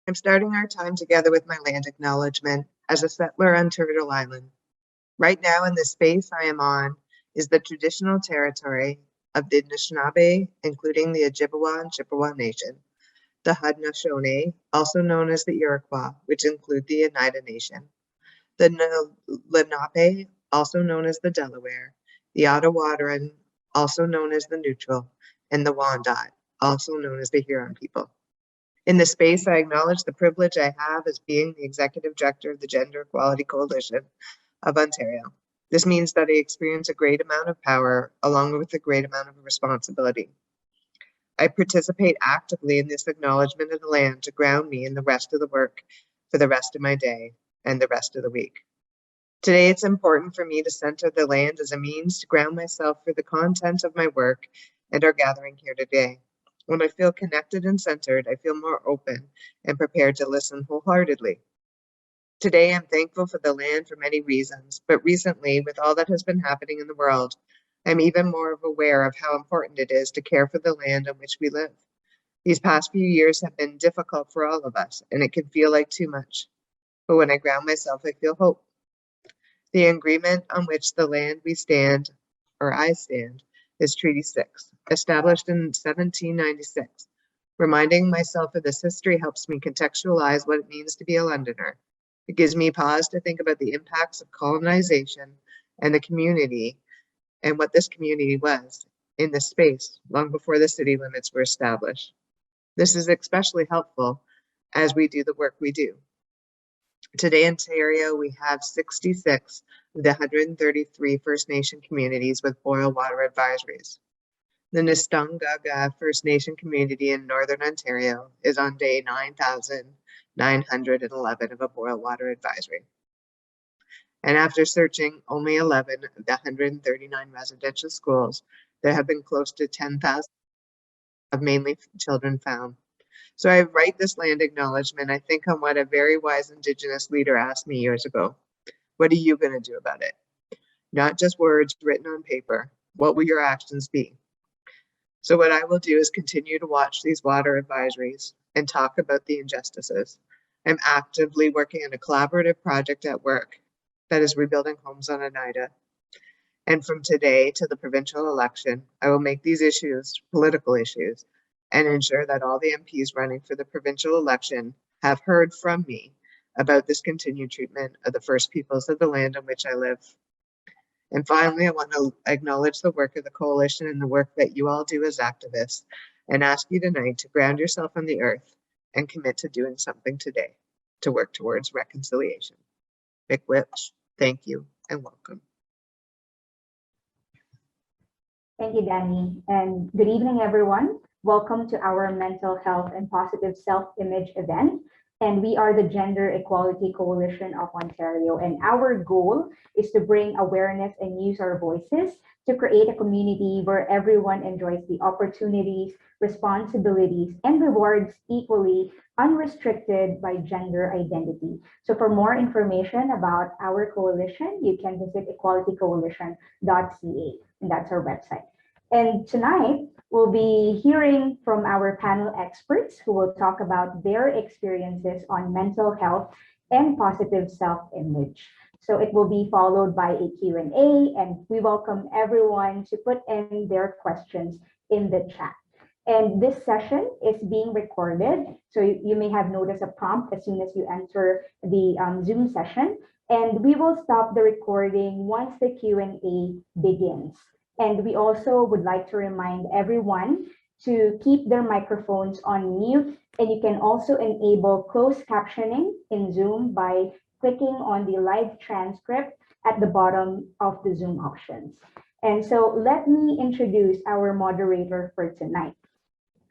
I'm starting our time together with my land acknowledgement as a settler on Turtle Island. Right now in the space I am on is the traditional territory of the Anishinaabe, including the Ojibwa and Chippewa Nation, the Haudenosaunee, also known as the Iroquois, which include the Oneida Nation, the Lenape, also known as the Delaware, the Ottawadoran, also known as the Neutral, and the Wendat, also known as the Huron people. In this space, I acknowledge the privilege I have as being the Executive Director of the Gender Equality Coalition of Ontario. This means that I experience a great amount of power along with a great amount of responsibility. I participate actively in this acknowledgement of the land to ground me in the rest of the work for the rest of my day and the rest of the week. Today, it's important for me to center the land as a means to ground myself for the content of my work and our gathering here today. When I feel connected and centered, I feel more open and prepared to listen wholeheartedly. Today, I'm thankful for the land for many reasons, but recently, with all that has been happening in the world, I'm even more aware of how important it is to care for the land on which we live. These past few years have been difficult for all of us, and it can feel like too much. But when I ground myself, I feel hope. The agreement on which the land we stand, or I stand, is Treaty 6, established in 1796. Reminding myself of this history helps me contextualize what it means to be a Londoner. It gives me pause to think about the impacts of colonization and the community and what this community was in this space long before the city limits were established. This is especially helpful as we do the work we do. Today in Ontario, we have 66 of the 133 First Nation communities with boil water advisories. The Nistungaga First Nation community in Northern Ontario is on day 9,911 of a boil water advisory. And after searching only 11 of the 139 residential schools, there have been close to 10,000 of mainly children found. So I write this land acknowledgement. I think on what a very wise Indigenous leader asked me years ago. What are you going to do about it? Not just words written on paper. What will your actions be? So what I will do is continue to watch these water advisories and talk about the injustices. I'm actively working on a collaborative project at work that is rebuilding homes on Oneida. And from today to the provincial election, I will make these issues political issues and ensure that all the MPs running for the provincial election have heard from me about this continued treatment of the First Peoples of the land on which I live. And finally, I want to acknowledge the work of the coalition and the work that you all do as activists and ask you tonight to ground yourself on the earth and commit to doing something today to work towards reconciliation. Big Witch, thank you and welcome. Thank you, Danny, and good evening, everyone. Welcome to our Mental Health and Positive Self-Image event. And we are the Gender Equality Coalition of Ontario. And our goal is to bring awareness and use our voices to create a community where everyone enjoys the opportunities, responsibilities, and rewards equally, unrestricted by gender identity. So for more information about our coalition, you can visit equalitycoalition.ca, and that's our website. And tonight, we'll be hearing from our panel experts who will talk about their experiences on mental health and positive self-image. So it will be followed by a Q&A, and we welcome everyone to put in their questions in the chat. And this session is being recorded, so you may have noticed a prompt as soon as you enter the Zoom session, and we will stop the recording once the Q&A begins. And we also would like to remind everyone to keep their microphones on mute, and you can also enable closed captioning in Zoom by clicking on the live transcript at the bottom of the Zoom options. And so let me introduce our moderator for tonight.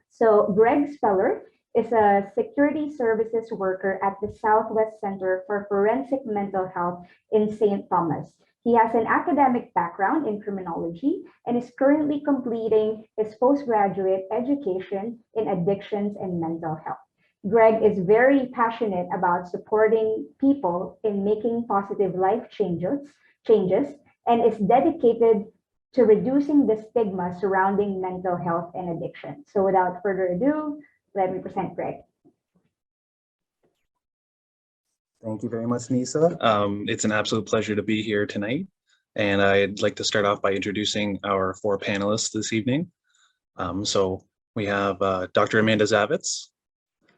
So Greg Speller is a security services worker at the Southwest Center for Forensic Mental Health in St. Thomas. He has an academic background in criminology and is currently completing his postgraduate education in addictions and mental health. Greg is very passionate about supporting people in making positive life changes and is dedicated to reducing the stigma surrounding mental health and addiction. So without further ado, let me present Greg. Thank you very much, Nisa. It's an absolute pleasure to be here tonight. And I'd like to start off by introducing our four panelists this evening. So we have Dr. Amanda Zavitz.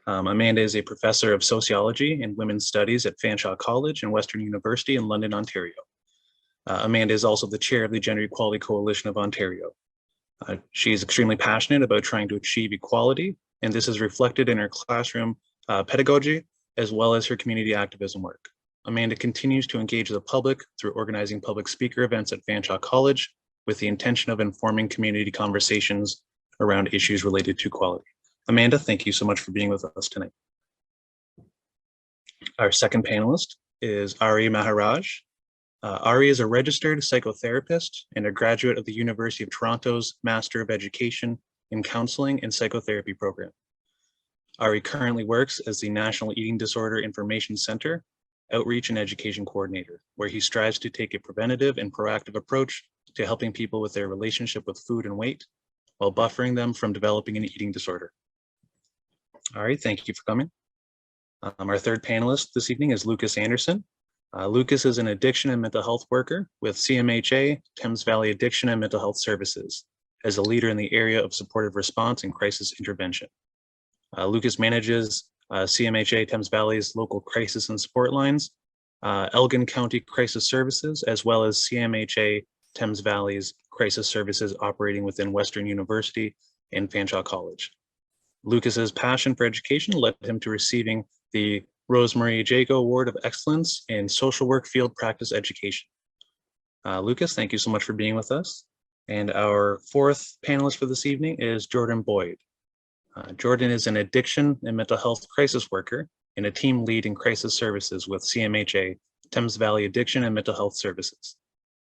Amanda is a professor of sociology and women's studies at Fanshawe College and Western University in London, Ontario. Amanda is also the chair of the Gender Equality Coalition of Ontario. She is extremely passionate about trying to achieve equality, and this is reflected in her classroom pedagogy, as well as her community activism work. Amanda continues to engage the public through organizing public speaker events at Fanshawe College with the intention of informing community conversations around issues related to equality. Amanda, thank you so much for being with us tonight. Our second panelist is Ari Maharaj. Ari is a registered psychotherapist and a graduate of the University of Toronto's Master of Education in Counseling and Psychotherapy program. Ari currently works as the National Eating Disorder Information Center Outreach and Education Coordinator, where he strives to take a preventative and proactive approach to helping people with their relationship with food and weight, while buffering them from developing an eating disorder. Ari, thank you for coming. Our third panelist this evening is Lucas Anderson. Lucas is an addiction and mental health worker with CMHA, Thames Valley Addiction and Mental Health Services, as a leader in the area of supportive response and crisis intervention. Lucas manages CMHA Thames Valley's local crisis and support lines, Elgin County Crisis Services, as well as CMHA Thames Valley's crisis services operating within Western University and Fanshawe College. Lucas's passion for education led him to receiving the Rosemary Jago Award of Excellence in Social Work Field Practice Education. Lucas, thank you so much for being with us. And our fourth panelist for this evening is Jordan Boyd. Jordan is an addiction and mental health crisis worker and a team lead in crisis services with CMHA, Thames Valley Addiction and Mental Health Services.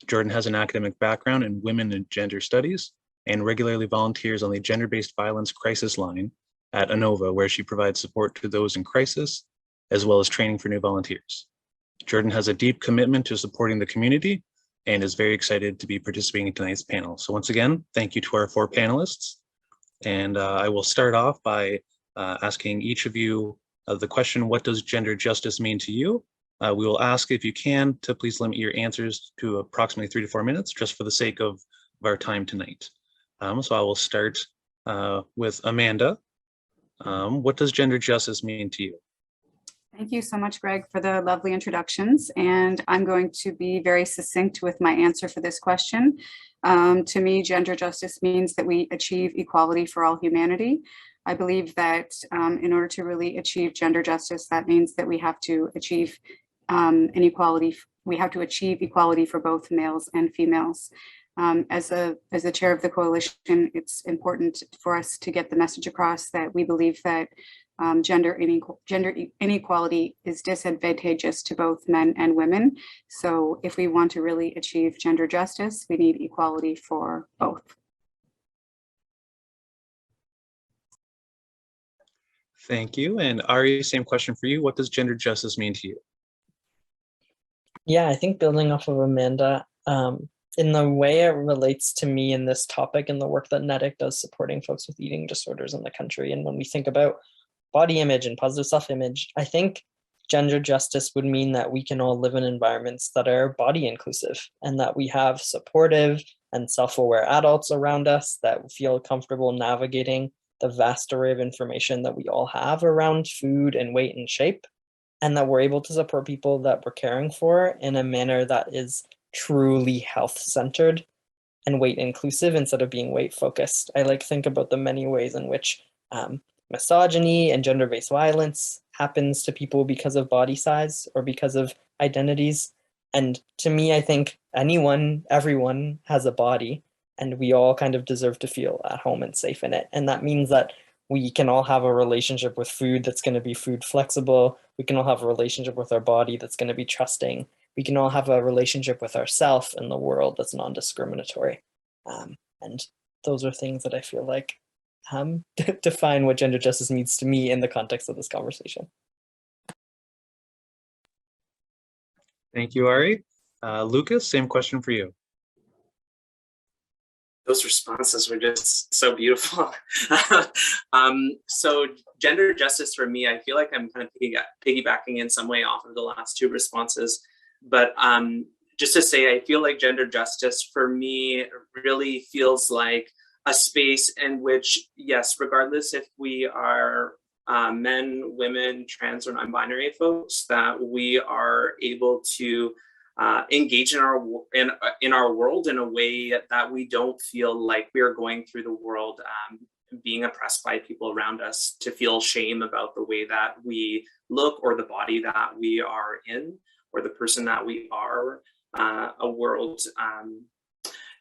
Jordan has an academic background in women and gender studies and regularly volunteers on the gender-based violence crisis line at ANOVA, where she provides support to those in crisis, as well as training for new volunteers. Jordan has a deep commitment to supporting the community and is very excited to be participating in tonight's panel. So once again, thank you to our four panelists. And I will start off by asking each of you the question, what does gender justice mean to you? We will ask, if you can, to please limit your answers to approximately 3 to 4 minutes, just for the sake of our time tonight. So I will start with Amanda. What does gender justice mean to you? Thank you so much, Greg, for the lovely introductions. And I'm going to be very succinct with my answer for this question. To me, gender justice means that we achieve equality for all humanity. I believe that in order to really achieve gender justice, that means that we have to achieve inequality. We have to achieve equality for both males and females. As a chair of the coalition, it's important for us to get the message across that we believe that gender inequality is disadvantageous to both men and women. So if we want to really achieve gender justice, we need equality for both. Thank you. And Ari, same question for you. What does gender justice mean to you? Yeah, I think building off of Amanda, in the way it relates to me in this topic and the work that NEDIC does supporting folks with eating disorders in the country. And when we think about body image and positive self-image, I think gender justice would mean that we can all live in environments that are body inclusive and that we have supportive and self-aware adults around us that feel comfortable navigating the vast array of information that we all have around food and weight and shape, and that we're able to support people that we're caring for in a manner that is truly health-centered and weight inclusive instead of being weight focused. I think about the many ways in which misogyny and gender-based violence happens to people because of body size or because of identities. And to me, I think everyone has a body, and we all kind of deserve to feel at home and safe in it. And that means that we can all have a relationship with food that's going to be food flexible. We can all have a relationship with our body that's going to be trusting. We can all have a relationship with ourself and the world that's non-discriminatory. And those are things that I feel like define what gender justice means to me in the context of this conversation. Thank you, Ari. Lucas, same question for you. Those responses were just so beautiful. So gender justice for me, I feel like I'm kind of piggybacking in some way off of the last two responses. But just to say, I feel like gender justice for me really feels like a space in which, yes, regardless if we are men, women, trans, or non-binary folks, that we are able to engage in our world in a way that we don't feel like we are going through the world being oppressed by people around us, to feel shame about the way that we look or the body that we are in or the person that we are. A world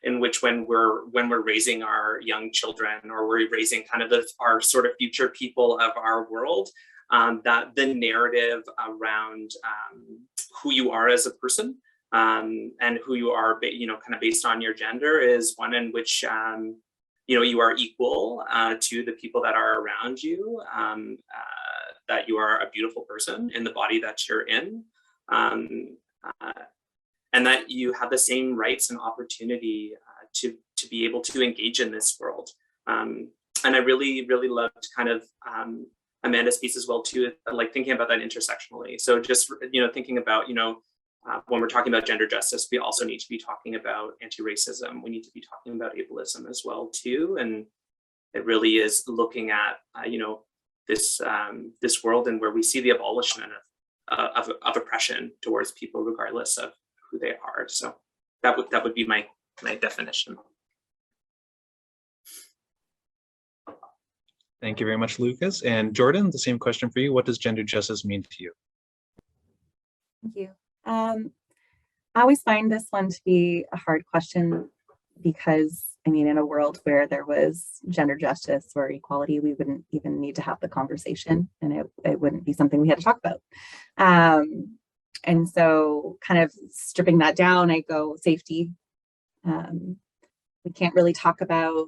in which when we're raising our young children, or we're raising kind of our sort of future people of our world, that the narrative around who you are as a person and who you are, kind of based on your gender, is one in which you are equal to the people that are around you, that you are a beautiful person in the body that you're in, and that you have the same rights and opportunity to be able to engage in this world. And I really, really loved kind of Amanda's piece as well too, like thinking about that intersectionally. So just, thinking about, when we're talking about gender justice, we also need to be talking about anti-racism. We need to be talking about ableism as well too. And it really is looking at, this world, and where we see the abolishment of oppression towards people, regardless of who they are. So that would be my definition. Thank you very much, Lucas. And Jordan, the same question for you. What does gender justice mean to you? Thank you. I always find this one to be a hard question, because in a world where there was gender justice or equality, we wouldn't even need to have the conversation, and it wouldn't be something we had to talk about. And so kind of stripping that down, I go safety. We can't really talk about,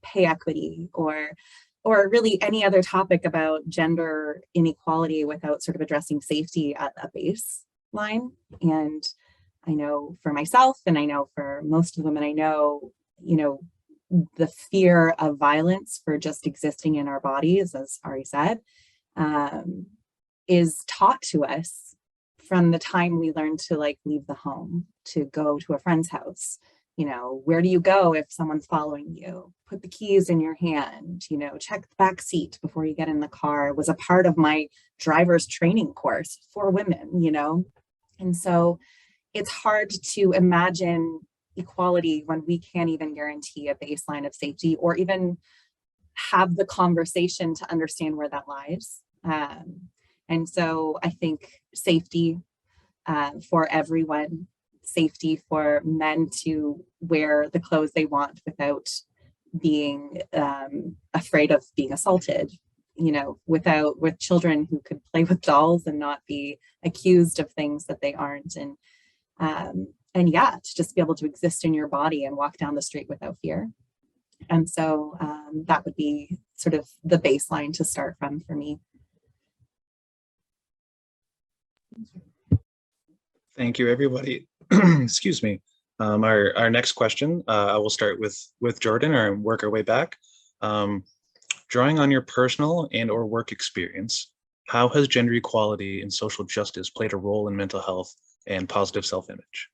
pay equity or really any other topic about gender inequality without sort of addressing safety at a baseline. And I know for myself, and I know for most of the women I know, the fear of violence for just existing in our bodies, as Ari said, is taught to us from the time we learn to leave the home, to go to a friend's house. Where do you go if someone's following you? Put the keys in your hand, check the back seat before you get in the car. It was a part of my driver's training course for women, And so it's hard to imagine equality when we can't even guarantee a baseline of safety, or even have the conversation to understand where that lies. And so I think safety for everyone, safety for men to wear the clothes they want without being afraid of being assaulted, with children who could play with dolls and not be accused of things that they aren't. And yeah, to just be able to exist in your body and walk down the street without fear. And so that would be sort of the baseline to start from for me. Thank you, everybody. Excuse me. Our next question, I will start with Jordan, or work our way back. Drawing on your personal and or work experience, how has gender equality and social justice played a role in mental health and positive self-image?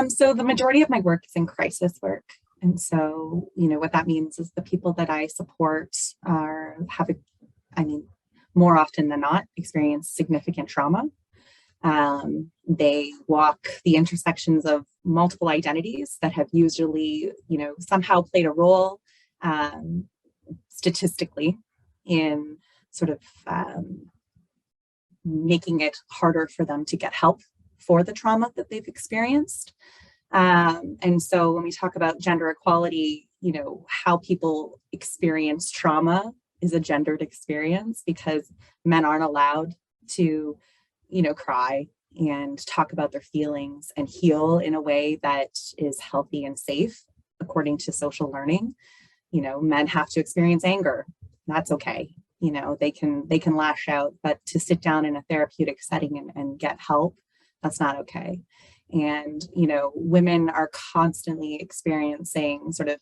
So the majority of my work is in crisis work. And so, what that means is the people that I support more often than not, experience significant trauma. They walk the intersections of multiple identities that have usually, somehow played a role statistically in sort of making it harder for them to get help for the trauma that they've experienced. And so when we talk about gender equality, how people experience trauma is a gendered experience, because men aren't allowed to, cry and talk about their feelings and heal in a way that is healthy and safe according to social learning. Men have to experience anger. That's okay. They can lash out, but to sit down in a therapeutic setting and get help, that's not okay. And, you know, women are constantly experiencing sort of,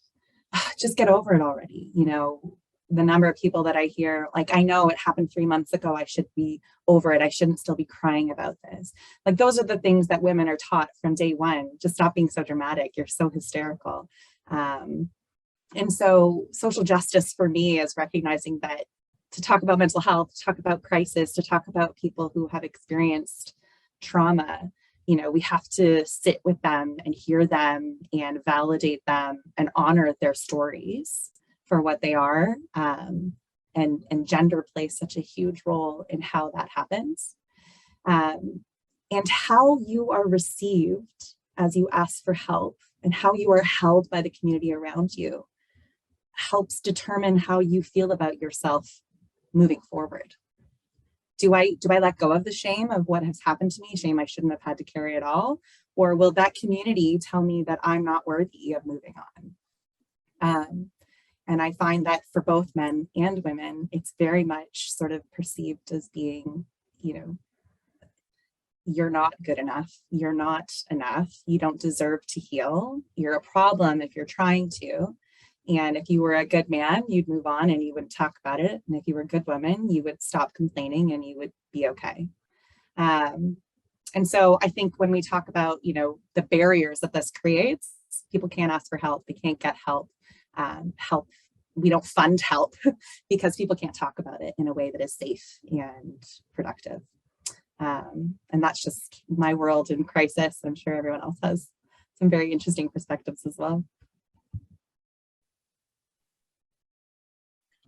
just get over it already. You know, the number of people that I hear, like, I know it happened 3 months ago. I should be over it. I shouldn't still be crying about this. Like, those are the things that women are taught from day one. Just stop being so dramatic. You're so hysterical. And so social justice for me is recognizing that to talk about mental health, to talk about crisis, to talk about people who have experienced trauma, you know, we have to sit with them and hear them and validate them and honor their stories for what they are. And gender plays such a huge role in how that happens. And how you are received as you ask for help and how you are held by the community around you helps determine how you feel about yourself moving forward. Do I let go of the shame of what has happened to me, shame I shouldn't have had to carry at all? Or will that community tell me that I'm not worthy of moving on? And I find that for both men and women, it's very much sort of perceived as being, you know, you're not good enough. You're not enough. You don't deserve to heal. You're a problem if you're trying to. And if you were a good man, you'd move on and you wouldn't talk about it. And if you were a good woman, you would stop complaining and you would be okay. And so I think when we talk about, you know, the barriers that this creates, people can't ask for help. They can't get help. We don't fund help because people can't talk about it in a way that is safe and productive. And that's just my world in crisis. I'm sure everyone else has some very interesting perspectives as well.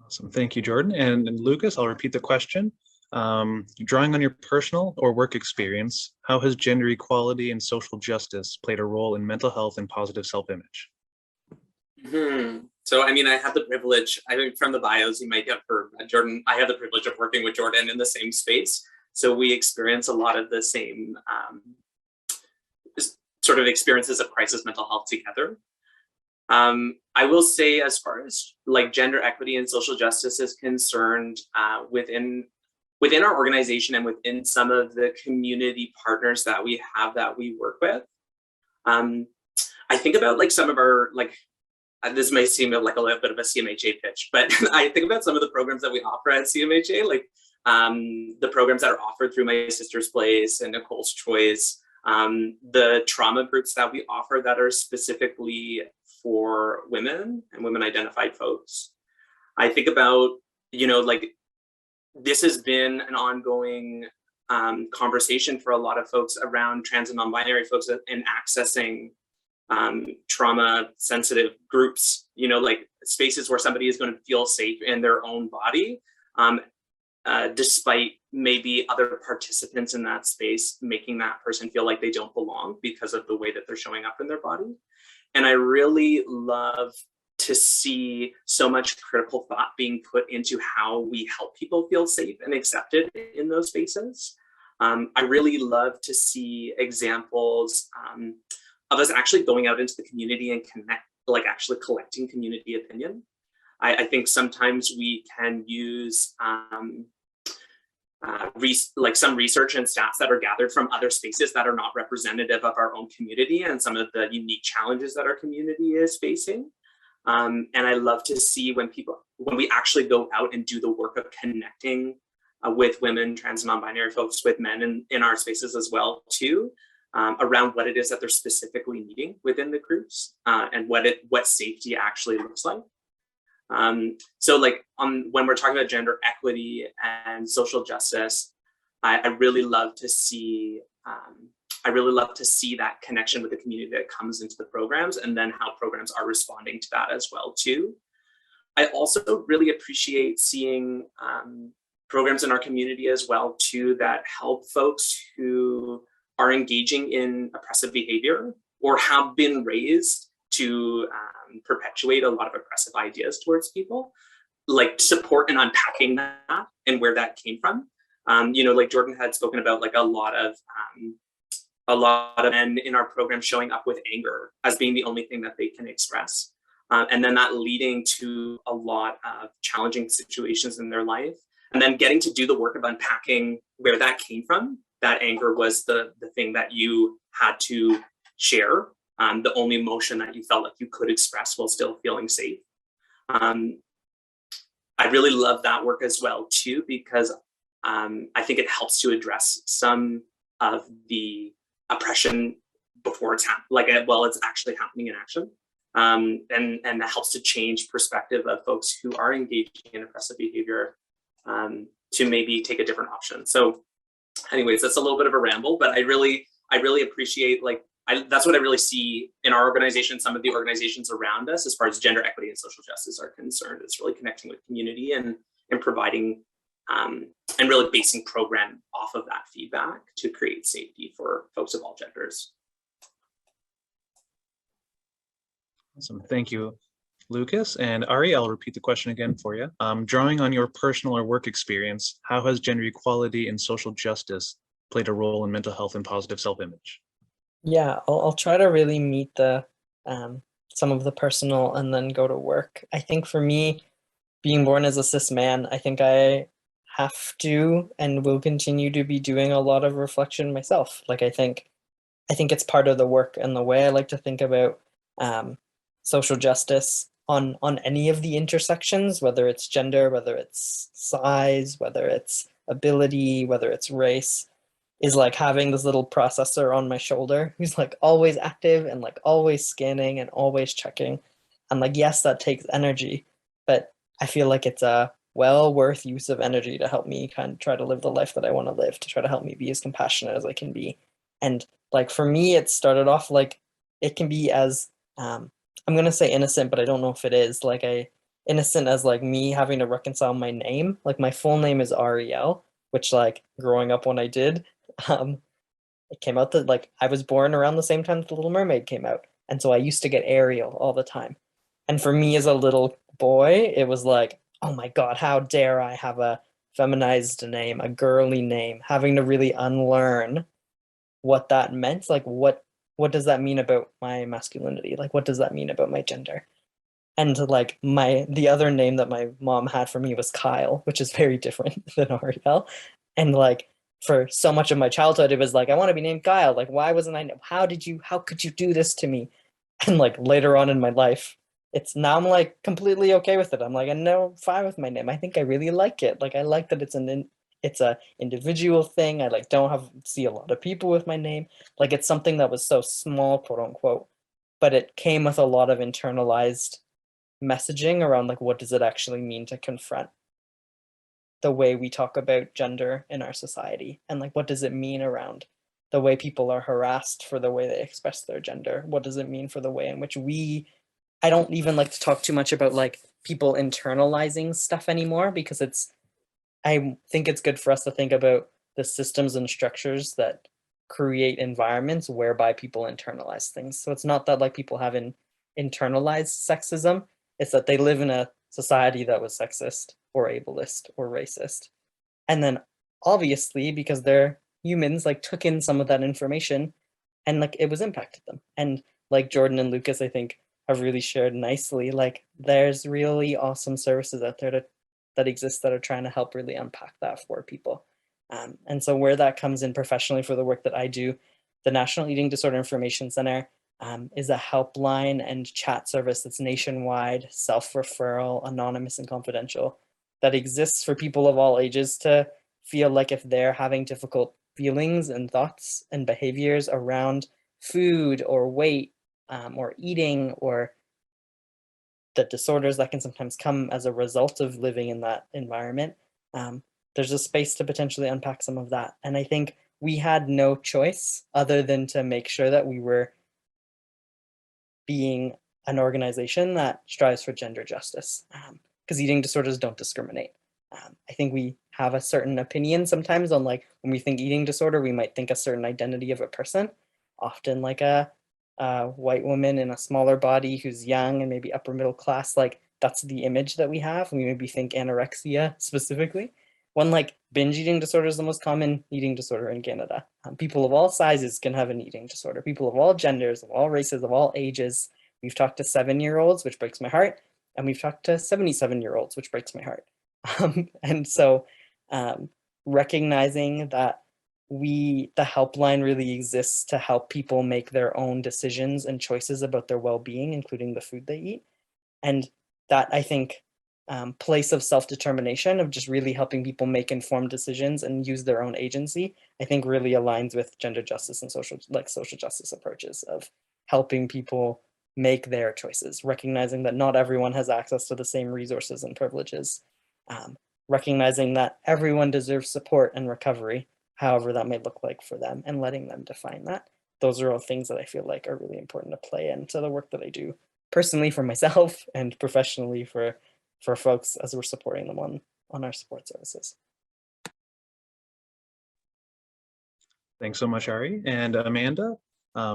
Awesome. Thank you, Jordan. And Lucas, I'll repeat the question. Drawing on your personal or work experience, how has gender equality and social justice played a role in mental health and positive self-image? So, I mean, I have the privilege, I think from the bios you might have heard, Jordan, I have the privilege of working with Jordan in the same space. So we experience a lot of the same sort of experiences of crisis mental health together. I will say, as far as like gender equity and social justice is concerned, within our organization and within some of the community partners that we have that we work with, I think about like some of our, like, this may seem like a little bit of a CMHA pitch, but I think about some of the programs that we offer at CMHA, like the programs that are offered through My Sister's Place and Nicole's Choice, the trauma groups that we offer that are specifically for women and women identified folks. I think about, you know, like this has been an ongoing conversation for a lot of folks around trans and non-binary folks and accessing trauma sensitive groups, you know, like spaces where somebody is going to feel safe in their own body, despite maybe other participants in that space making that person feel like they don't belong because of the way that they're showing up in their body. And I really love to see so much critical thought being put into how we help people feel safe and accepted in those spaces. I really love to see examples of us actually going out into the community and actually collecting community opinion. I think sometimes we can use some research and stats that are gathered from other spaces that are not representative of our own community and some of the unique challenges that our community is facing. And I love to see when we actually go out and do the work of connecting with women, trans and non-binary folks, with men in our spaces as well too, around what it is that they're specifically needing within the groups and what safety actually looks like. So like when we're talking about gender equity and social justice, I really love to see that connection with the community that comes into the programs, and then how programs are responding to that as well too. I also really appreciate seeing programs in our community as well too that help folks who are engaging in oppressive behavior or have been raised to perpetuate a lot of oppressive ideas towards people, like support and unpacking that and where that came from. You know, like Jordan had spoken about, like a lot of men in our program showing up with anger as being the only thing that they can express. And then that leading to a lot of challenging situations in their life. And then getting to do the work of unpacking where that came from. That anger was the thing that you had to share, the only emotion that you felt like you could express while still feeling safe. I really love that work as well too, because I think it helps to address some of the oppression before it's it's actually happening in action. And that helps to change perspective of folks who are engaging in oppressive behavior to maybe take a different option. So anyways, that's a little bit of a ramble, but I really appreciate, that's what I really see in our organization, some of the organizations around us as far as gender equity and social justice are concerned. It's really connecting with community and providing and really basing program off of that feedback to create safety for folks of all genders. Awesome, thank you, Lucas. And Ari, I'll repeat the question again for you. Drawing on your personal or work experience, how has gender equality and social justice played a role in mental health and positive self-image? Yeah, I'll try to really meet the some of the personal and then go to work. I think for me, being born as a cis man, I think I have to and will continue to be doing a lot of reflection myself. Like I think it's part of the work, and the way I like to think about social justice on any of the intersections, whether it's gender, whether it's size, whether it's ability, whether it's race, is like having this little processor on my shoulder who's like always active and like always scanning and always checking. And like, yes, that takes energy, but I feel like it's a well worth use of energy to help me kind of try to live the life that I want to live, to try to help me be as compassionate as I can be. And like for me, it started off like it can be as I'm gonna say innocent, but I don't know if it is like innocent as like me having to reconcile my name. Like my full name is Ariel, which like growing up when I did, it came out that like I was born around the same time that The Little Mermaid came out. And so I used to get Ariel all the time. And for me as a little boy, it was like, oh my God, how dare I have a feminized name, a girly name, having to really unlearn what that meant. Like what does that mean about my masculinity? Like what does that mean about my gender? And like the other name that my mom had for me was Kyle, which is very different than Ariel. And like for so much of my childhood, it was like, I want to be named Kyle. Like, why wasn't I? How could you do this to me? And like later on in my life, now I'm like completely okay with it. I'm like, I know, fine with my name. I think I really like it. Like, I like that it's a individual thing. I like don't see a lot of people with my name. Like, it's something that was so small, quote unquote, but it came with a lot of internalized messaging around like, what does it actually mean to confront the way we talk about gender in our society, and like what does it mean around the way people are harassed for the way they express their gender? What does it mean for the way in which I don't even like to talk too much about like people internalizing stuff anymore, because I think it's good for us to think about the systems and structures that create environments whereby people internalize things. So it's not that like people have internalized sexism, it's that they live in a society that was sexist or ableist or racist. And then obviously, because they're humans, like took in some of that information and like it was impacted them. And like Jordan and Lucas, I think, have really shared nicely, like there's really awesome services out there that exist that are trying to help really unpack that for people. And so where that comes in professionally for the work that I do, the National Eating Disorder Information Center is a helpline and chat service that's nationwide, self-referral, anonymous and confidential, that exists for people of all ages to feel like if they're having difficult feelings and thoughts and behaviors around food or weight or eating, or the disorders that can sometimes come as a result of living in that environment, there's a space to potentially unpack some of that. And I think we had no choice other than to make sure that we were being an organization that strives for gender justice, because eating disorders don't discriminate. I think we have a certain opinion sometimes on like when we think eating disorder, we might think a certain identity of a person, often like a white woman in a smaller body who's young and maybe upper middle class. Like that's the image that we have. We maybe think anorexia specifically, when like binge eating disorder is the most common eating disorder in Canada. People of all sizes can have an eating disorder. People of all genders, of all races, of all ages. We've talked to 7-year-olds, which breaks my heart. And we've talked to 77-year-olds, which breaks my heart. And so recognizing that the helpline really exists to help people make their own decisions and choices about their well-being, including the food they eat. And that, I think, place of self-determination, of just really helping people make informed decisions and use their own agency, I think really aligns with gender justice and social justice approaches of helping people make their choices, recognizing that not everyone has access to the same resources and privileges, recognizing that everyone deserves support and recovery, however that may look like for them, and letting them define that. Those are all things that I feel like are really important to play into the work that I do personally for myself and professionally for folks as we're supporting them on our support services. Thanks so much, Ari. And Amanda,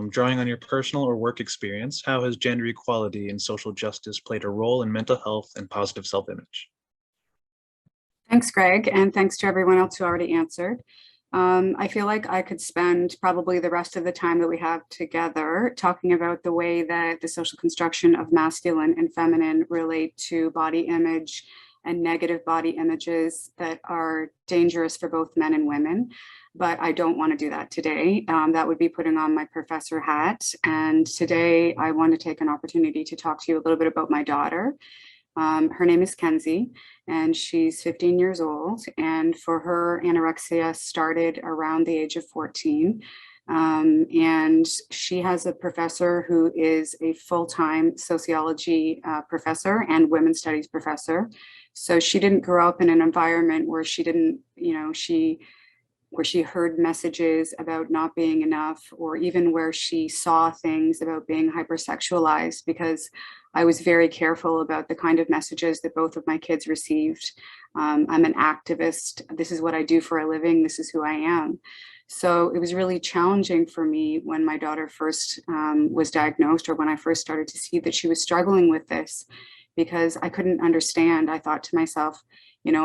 drawing on your personal or work experience, how has gender equality and social justice played a role in mental health and positive self-image? Thanks, Greg, and thanks to everyone else who already answered. I feel like I could spend probably the rest of the time that we have together talking about the way that the social construction of masculine and feminine relate to body image and negative body images that are dangerous for both men and women. But I don't want to do that today. That would be putting on my professor hat. And today I want to take an opportunity to talk to you a little bit about my daughter. Her name is Kenzie, and she's 15 years old. And for her, anorexia started around the age of 14. And she has a professor who is a full-time sociology professor and women's studies professor. So she didn't grow up in an environment where she didn't, where she heard messages about not being enough, or even where she saw things about being hypersexualized, because I was very careful about the kind of messages that both of my kids received. I'm an activist. This is what I do for a living. This is who I am. So it was really challenging for me when my daughter first was diagnosed, or when I first started to see that she was struggling with this, because I couldn't understand. I thought to myself,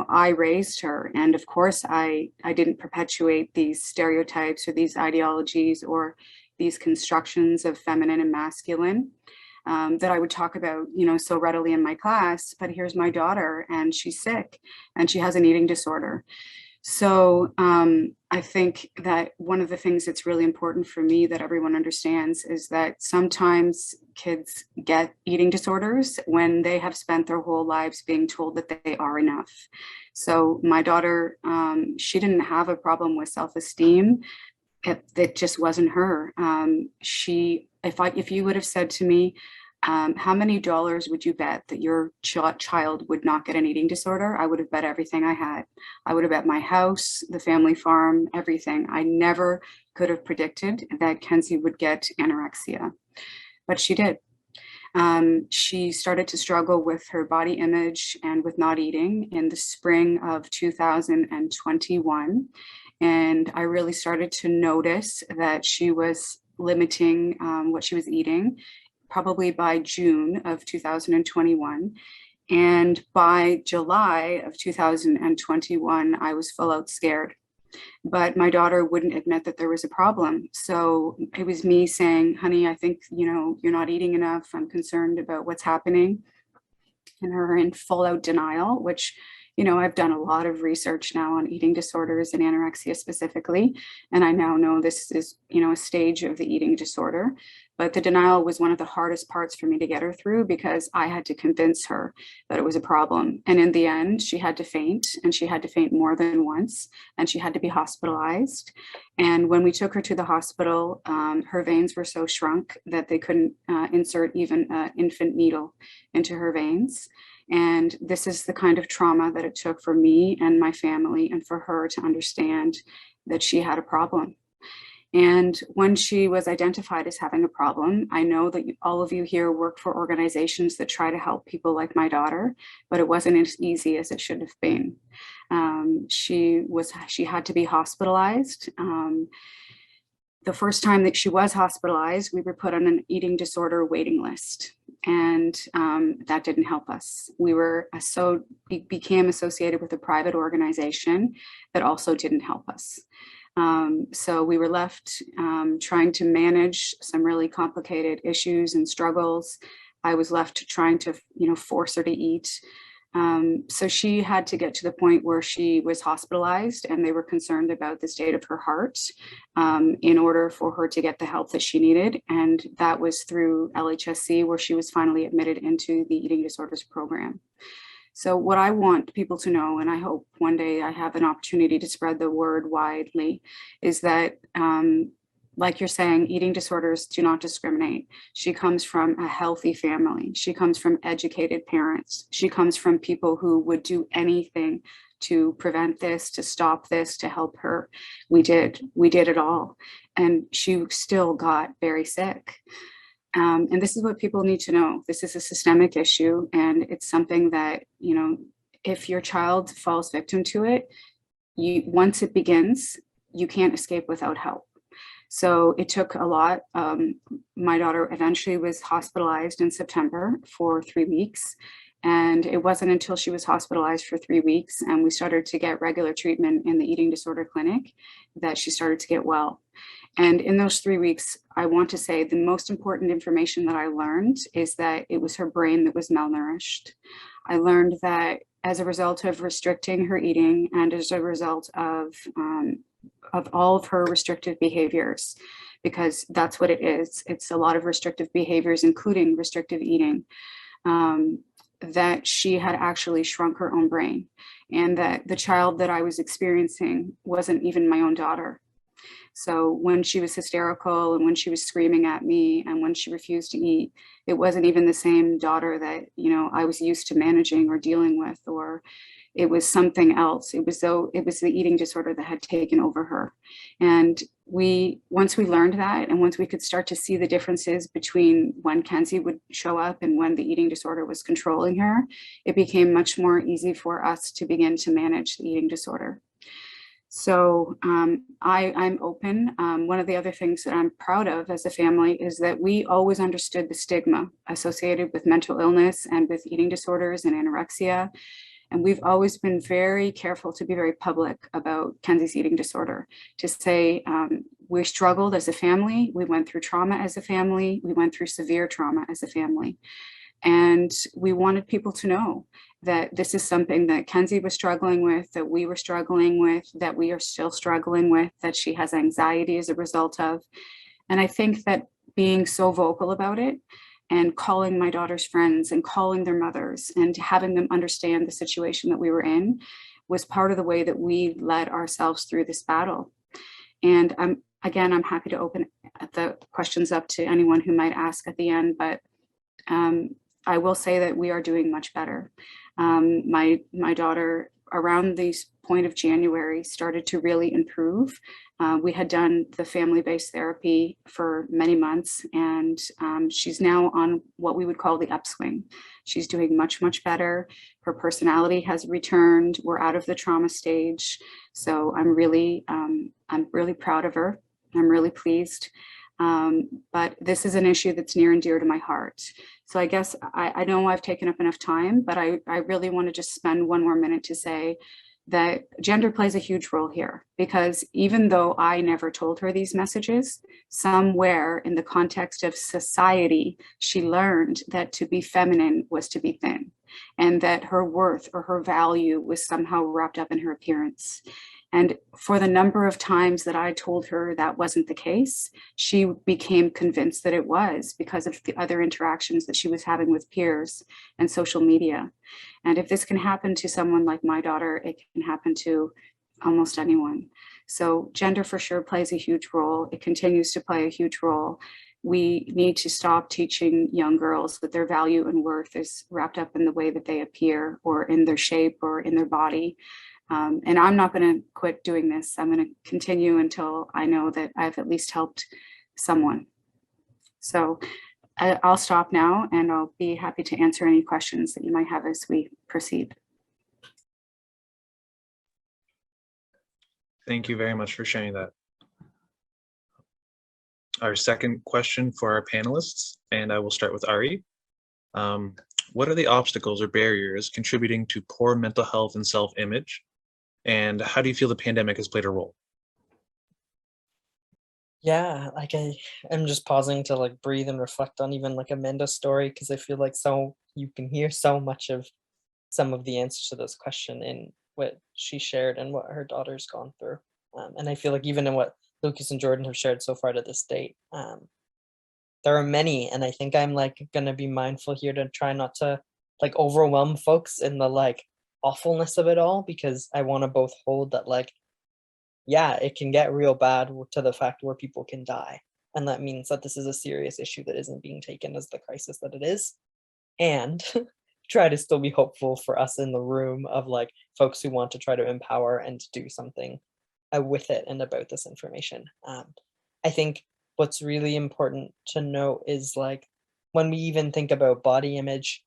I raised her, and of course I didn't perpetuate these stereotypes or these ideologies or these constructions of feminine and masculine that I would talk about, so readily in my class. But here's my daughter, and she's sick, and she has an eating disorder. So I think that one of the things that's really important for me that everyone understands is that sometimes kids get eating disorders when they have spent their whole lives being told that they are enough. So my daughter, she didn't have a problem with self-esteem. It just wasn't her. If you would have said to me, how many dollars would you bet that your child would not get an eating disorder? I would have bet everything I had. I would have bet my house, the family farm, everything. I never could have predicted that Kenzie would get anorexia, but she did. She started to struggle with her body image and with not eating in the spring of 2021. And I really started to notice that she was limiting what she was eating, probably by June of 2021. And by July of 2021, I was full out scared. But my daughter wouldn't admit that there was a problem. So it was me saying, honey, I think, you're not eating enough. I'm concerned about what's happening. And her in full out denial, which, I've done a lot of research now on eating disorders and anorexia specifically. And I now know this is, a stage of the eating disorder. But the denial was one of the hardest parts for me to get her through, because I had to convince her that it was a problem. And in the end, she had to faint, and she had to faint more than once, and she had to be hospitalized. And when we took her to the hospital, her veins were so shrunk that they couldn't insert even an infant needle into her veins. And this is the kind of trauma that it took for me and my family and for her to understand that she had a problem. And when she was identified as having a problem, I know that all of you here work for organizations that try to help people like my daughter, but it wasn't as easy as it should have been. She had to be hospitalized. The first time that she was hospitalized, we were put on an eating disorder waiting list, and that didn't help us. We became associated with a private organization that also didn't help us. So we were left trying to manage some really complicated issues and struggles. I was left trying to, force her to eat. So she had to get to the point where she was hospitalized, and they were concerned about the state of her heart in order for her to get the help that she needed. And that was through LHSC, where she was finally admitted into the eating disorders program. So what I want people to know, and I hope one day I have an opportunity to spread the word widely, is that like you're saying, eating disorders do not discriminate. She comes from a healthy family. She comes from educated parents. She comes from people who would do anything to prevent this, to stop this, to help her. We did it all. And she still got very sick. And this is what people need to know. This is a systemic issue, and it's something that, you know, if your child falls victim to it, once it begins, you can't escape without help. So it took a lot. My daughter eventually was hospitalized in September for 3 weeks. And it wasn't until she was hospitalized for 3 weeks and we started to get regular treatment in the eating disorder clinic that she started to get well. And in those 3 weeks, I want to say the most important information that I learned is that it was her brain that was malnourished. I learned that as a result of restricting her eating and as a result of all of her restrictive behaviors, because that's what it is. It's a lot of restrictive behaviors, including restrictive eating, that she had actually shrunk her own brain, and that the child that I was experiencing wasn't even my own daughter. So when she was hysterical and when she was screaming at me and when she refused to eat, it wasn't even the same daughter that, you know, I was used to managing or dealing with, or it was something else. It was the eating disorder that had taken over her. And once we learned that, and once we could start to see the differences between when Kenzie would show up and when the eating disorder was controlling her, it became much more easy for us to begin to manage the eating disorder. So I'm open. One of the other things that I'm proud of as a family is that we always understood the stigma associated with mental illness and with eating disorders and anorexia. And we've always been very careful to be very public about Kenzie's eating disorder, to say we struggled as a family, we went through trauma as a family, we went through severe trauma as a family. And we wanted people to know that this is something that Kenzie was struggling with, that we were struggling with, that we are still struggling with, that she has anxiety as a result of. And I think that being so vocal about it and calling my daughter's friends and calling their mothers and having them understand the situation that we were in was part of the way that we led ourselves through this battle. And I'm happy to open the questions up to anyone who might ask at the end, but I will say that we are doing much better. My daughter, around the point of January, started to really improve. We had done the family-based therapy for many months, and she's now on what we would call the upswing. She's doing much, much better. Her personality has returned. We're out of the trauma stage. So I'm really proud of her. I'm really pleased. But this is an issue that's near and dear to my heart. So I guess I know I've taken up enough time, but I really want to just spend one more minute to say that gender plays a huge role here, because even though I never told her these messages, somewhere in the context of society, she learned that to be feminine was to be thin, and that her worth or her value was somehow wrapped up in her appearance. And for the number of times that I told her that wasn't the case, she became convinced that it was, because of the other interactions that she was having with peers and social media. And if this can happen to someone like my daughter, it can happen to almost anyone. So gender for sure plays a huge role. It continues to play a huge role. We need to stop teaching young girls that their value and worth is wrapped up in the way that they appear, or in their shape, or in their body. And I'm not going to quit doing this. I'm going to continue until I know that I've at least helped someone. So I'll stop now, and I'll be happy to answer any questions that you might have as we proceed. Thank you very much for sharing that. Our second question for our panelists, and I will start with Ari. What are the obstacles or barriers contributing to poor mental health and self-image? And how do you feel the pandemic has played a role? Yeah, like I'm just pausing to like breathe and reflect on even like Amanda's story, because I feel like you can hear so much of some of the answers to this question in what she shared and what her daughter's gone through. And I feel like even in what Lucas and Jordan have shared so far to this date, there are many, and I think I'm like gonna be mindful here to try not to like overwhelm folks in the like awfulness of it all, because I want to both hold that like, yeah, it can get real bad to the fact where people can die. And that means that this is a serious issue that isn't being taken as the crisis that it is. And try to still be hopeful for us in the room of like folks who want to try to empower and do something with it and about this information. I think what's really important to note is like when we even think about body image,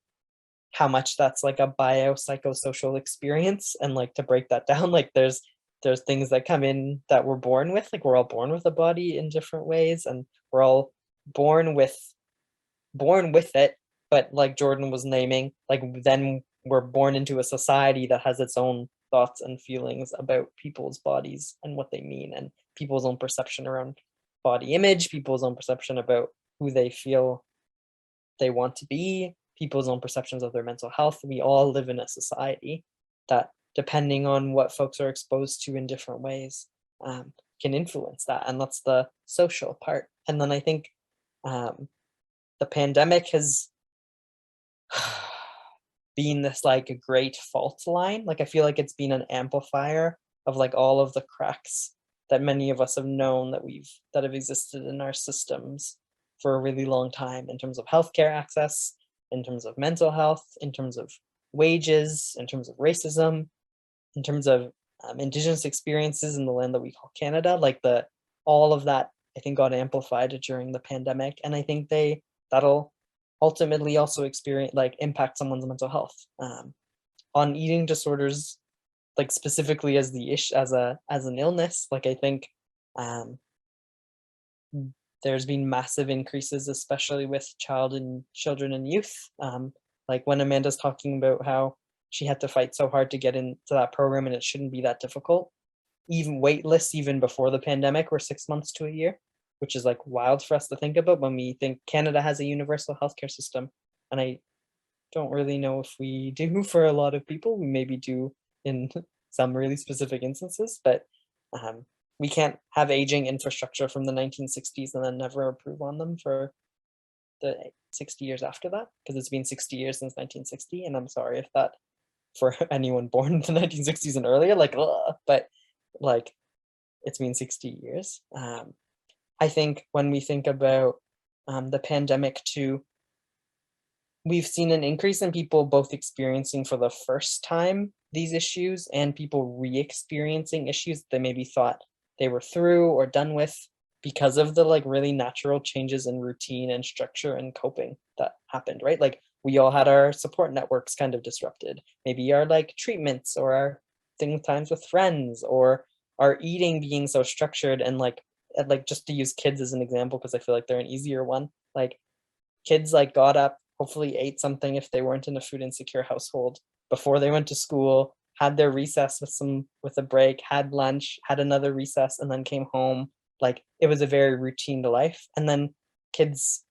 how much that's like a biopsychosocial experience, and like to break that down, like there's things that come in that we're born with, like we're all born with a body in different ways, and we're all born with it, but like Jordan was naming, like then we're born into a society that has its own thoughts and feelings about people's bodies and what they mean, and people's own perception around body image, people's own perception about who they feel they want to be, people's own perceptions of their mental health. We all live in a society that, depending on what folks are exposed to in different ways, can influence that. And that's the social part. And then I think the pandemic has been this like a great fault line. Like I feel like it's been an amplifier of like all of the cracks that many of us have known that have existed in our systems for a really long time, in terms of healthcare access, in terms of mental health, in terms of wages, in terms of racism, in terms of Indigenous experiences in the land that we call Canada. Like all of that, I think, got amplified during the pandemic, and I think that'll ultimately also impact someone's mental health. On eating disorders, like specifically as an illness, like I think there's been massive increases, especially with children and youth. Like when Amanda's talking about how she had to fight so hard to get into that program, and it shouldn't be that difficult. Even wait lists, even before the pandemic, were 6 months to a year, which is like wild for us to think about when we think Canada has a universal healthcare system. And I don't really know if we do for a lot of people. We maybe do in some really specific instances, but we can't have aging infrastructure from the 1960s and then never improve on them for the 60 years after that, because it's been 60 years since 1960. And I'm sorry if that, for anyone born in the 1960s and earlier, like, ugh, but like it's been 60 years. I think when we think about the pandemic too, we've seen an increase in people both experiencing for the first time these issues and people re-experiencing issues that they maybe thought they were through or done with, because of the like really natural changes in routine and structure and coping that happened, right? Like we all had our support networks kind of disrupted, maybe our like treatments or our times with friends, or our eating being so structured. And like just to use kids as an example, because I feel like they're an easier one, like kids like got up, hopefully ate something if they weren't in a food insecure household before they went to school, had their recess with a break, had lunch, had another recess, and then came home. Like it was a very routine to life. And then kids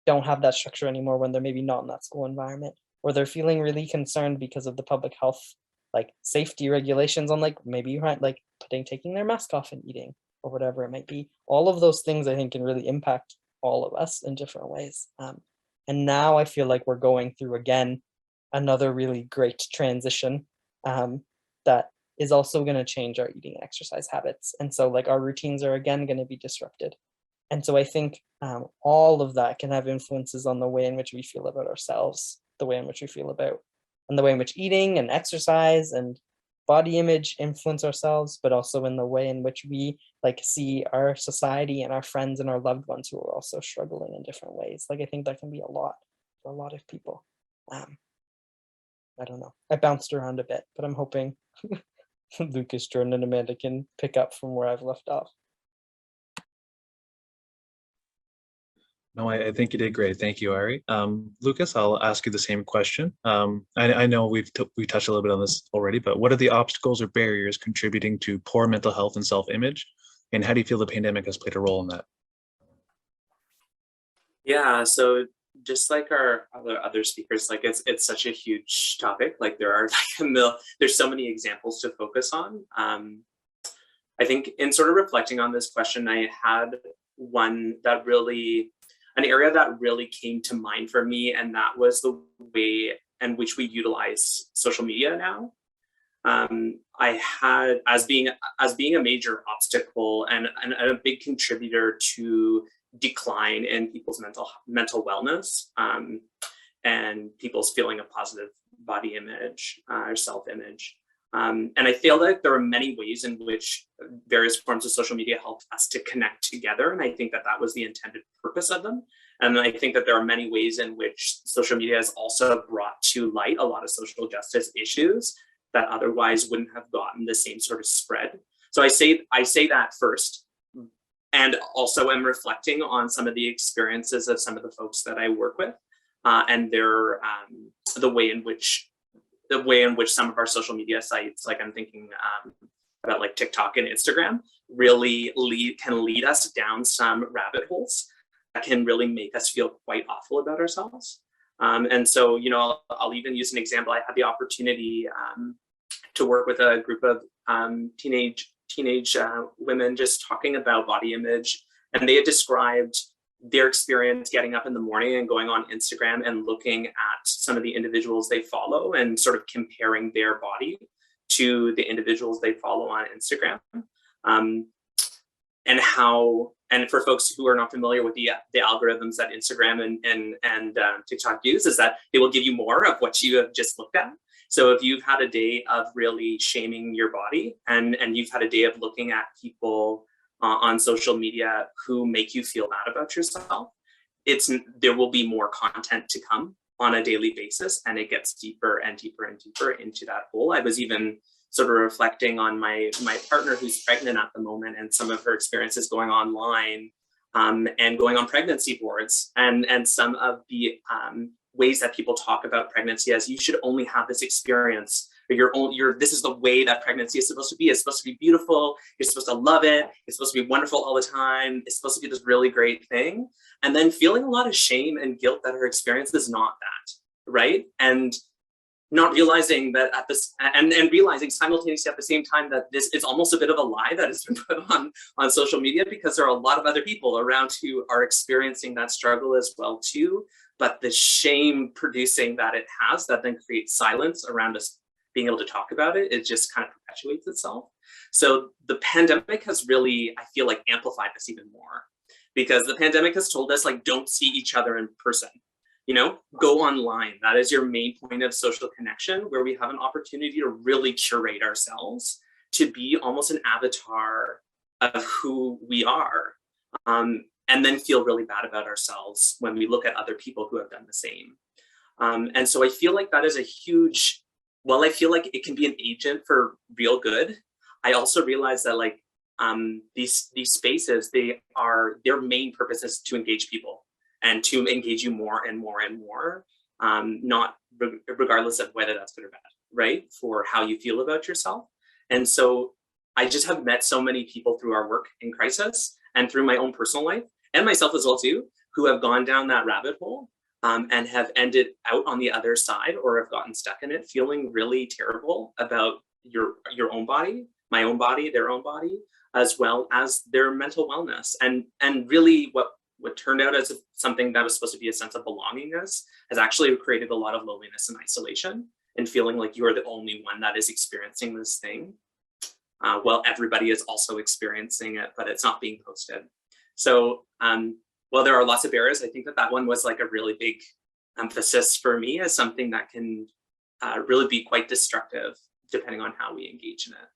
don't have that structure anymore when they're maybe not in that school environment, or they're feeling really concerned because of the public health like safety regulations on like maybe you're like taking their mask off and eating, or whatever it might be. All of those things I think can really impact all of us in different ways. And now I feel like we're going through again another really great transition that is also going to change our eating and exercise habits. And so like our routines are again going to be disrupted. And so I think all of that can have influences on the way in which we feel about ourselves, the way in which we feel about, and the way in which eating and exercise and body image influence ourselves, but also in the way in which we like see our society and our friends and our loved ones who are also struggling in different ways. Like I think that can be a lot for a lot of people. I don't know. I bounced around a bit, but I'm hoping Lucas, Jordan, and Amanda can pick up from where I've left off. No, I think you did great. Thank you, Ari. Lucas, I'll ask you the same question. I know we touched a little bit on this already, but what are the obstacles or barriers contributing to poor mental health and self-image? And how do you feel the pandemic has played a role in that? Yeah, so just like our other speakers, like it's such a huge topic. Like there are like there's so many examples to focus on. I think in sort of reflecting on this question, I had one that an area that really came to mind for me, and that was the way in which we utilize social media now. I had as being a major obstacle and a big contributor to decline in people's mental wellness, and people's feeling of positive body image or self-image. And I feel like there are many ways in which various forms of social media help us to connect together. And I think that was the intended purpose of them. And I think that there are many ways in which social media has also brought to light a lot of social justice issues that otherwise wouldn't have gotten the same sort of spread. So I say that first. And also I'm reflecting on some of the experiences of some of the folks that I work with, and their the way in which some of our social media sites, like I'm thinking about like TikTok and Instagram, really can lead us down some rabbit holes that can really make us feel quite awful about ourselves. And so, I'll even use an example. I had the opportunity to work with a group of teenage women just talking about body image, and they had described their experience getting up in the morning and going on Instagram and looking at some of the individuals they follow and sort of comparing their body to the individuals they follow on Instagram. And for folks who are not familiar with the algorithms that Instagram and TikTok use, is that they will give you more of what you have just looked at. So if you've had a day of really shaming your body, and you've had a day of looking at people on social media who make you feel bad about yourself, there will be more content to come on a daily basis, and it gets deeper and deeper and deeper into that hole. I was even sort of reflecting on my partner who's pregnant at the moment, and some of her experiences going online and going on pregnancy boards, and some of the ways that people talk about pregnancy as you should only have this experience, or this is the way that pregnancy is supposed to be. It's supposed to be beautiful. You're supposed to love it. It's supposed to be wonderful all the time. It's supposed to be this really great thing. And then feeling a lot of shame and guilt that her experience is not that, right? And not realizing that and realizing simultaneously at the same time that this is almost a bit of a lie that has been put on social media, because there are a lot of other people around who are experiencing that struggle as well too. But the shame producing that it has, that then creates silence around us being able to talk about it, it just kind of perpetuates itself. So the pandemic has really, I feel like, amplified this even more, because the pandemic has told us, like, don't see each other in person. Go online. That is your main point of social connection, where we have an opportunity to really curate ourselves to be almost an avatar of who we are, and then feel really bad about ourselves when we look at other people who have done the same. And so I feel like that is a huge, while I feel like it can be an agent for real good, I also realize that these spaces, their main purpose is to engage people, and to engage you more and more and more, not regardless of whether that's good or bad, right? For how you feel about yourself. And so I just have met so many people through our work in crisis and through my own personal life, and myself as well too, who have gone down that rabbit hole and have ended out on the other side, or have gotten stuck in it, feeling really terrible about your own body, my own body, their own body, as well as their mental wellness. And really what turned out as something that was supposed to be a sense of belongingness has actually created a lot of loneliness and isolation, and feeling like you're the only one that is experiencing this thing. Well, everybody is also experiencing it, but it's not being posted. So while there are lots of barriers, I think that one was like a really big emphasis for me as something that can really be quite destructive depending on how we engage in it.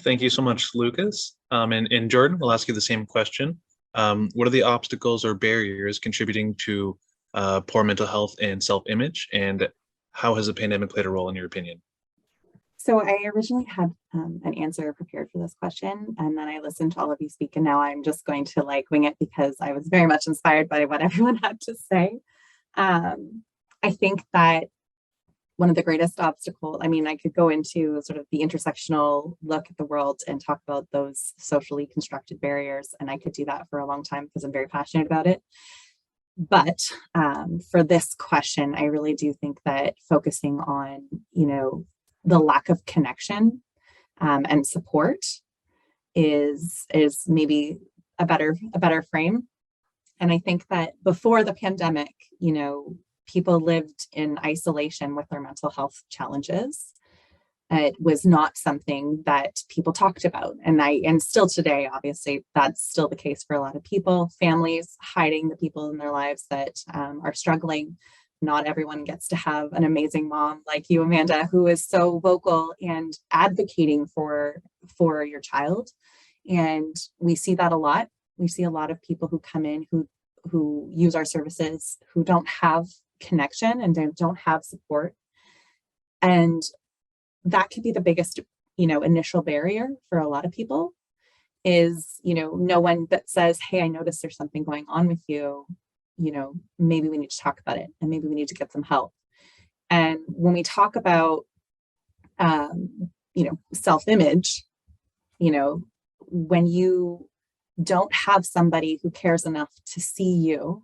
Thank you so much, Lucas. And Jordan, we'll ask you the same question. What are the obstacles or barriers contributing to poor mental health and self-image, and how has the pandemic played a role in your opinion? So I originally had an answer prepared for this question, and then I listened to all of you speak, and now I'm just going to wing it because I was very much inspired by what everyone had to say. I think that one of the greatest obstacles, I mean, I could go into sort of the intersectional look at the world and talk about those socially constructed barriers, and I could do that for a long time because I'm very passionate about it. But for this question, I really do think that focusing on, the lack of connection and support is maybe a better frame. And I think that before the pandemic, people lived in isolation with their mental health challenges. It was not something that people talked about. And still today, obviously, that's still the case for a lot of people, families hiding the people in their lives that are struggling. Not everyone gets to have an amazing mom like you, Amanda, who is so vocal and advocating for your child. And we see that a lot. We see a lot of people who come in who use our services, who don't have connection and don't have support. And that could be the biggest, initial barrier for a lot of people is, no one that says, hey, I noticed there's something going on with you. Maybe we need to talk about it and maybe we need to get some help. And when we talk about, self-image, when you don't have somebody who cares enough to see you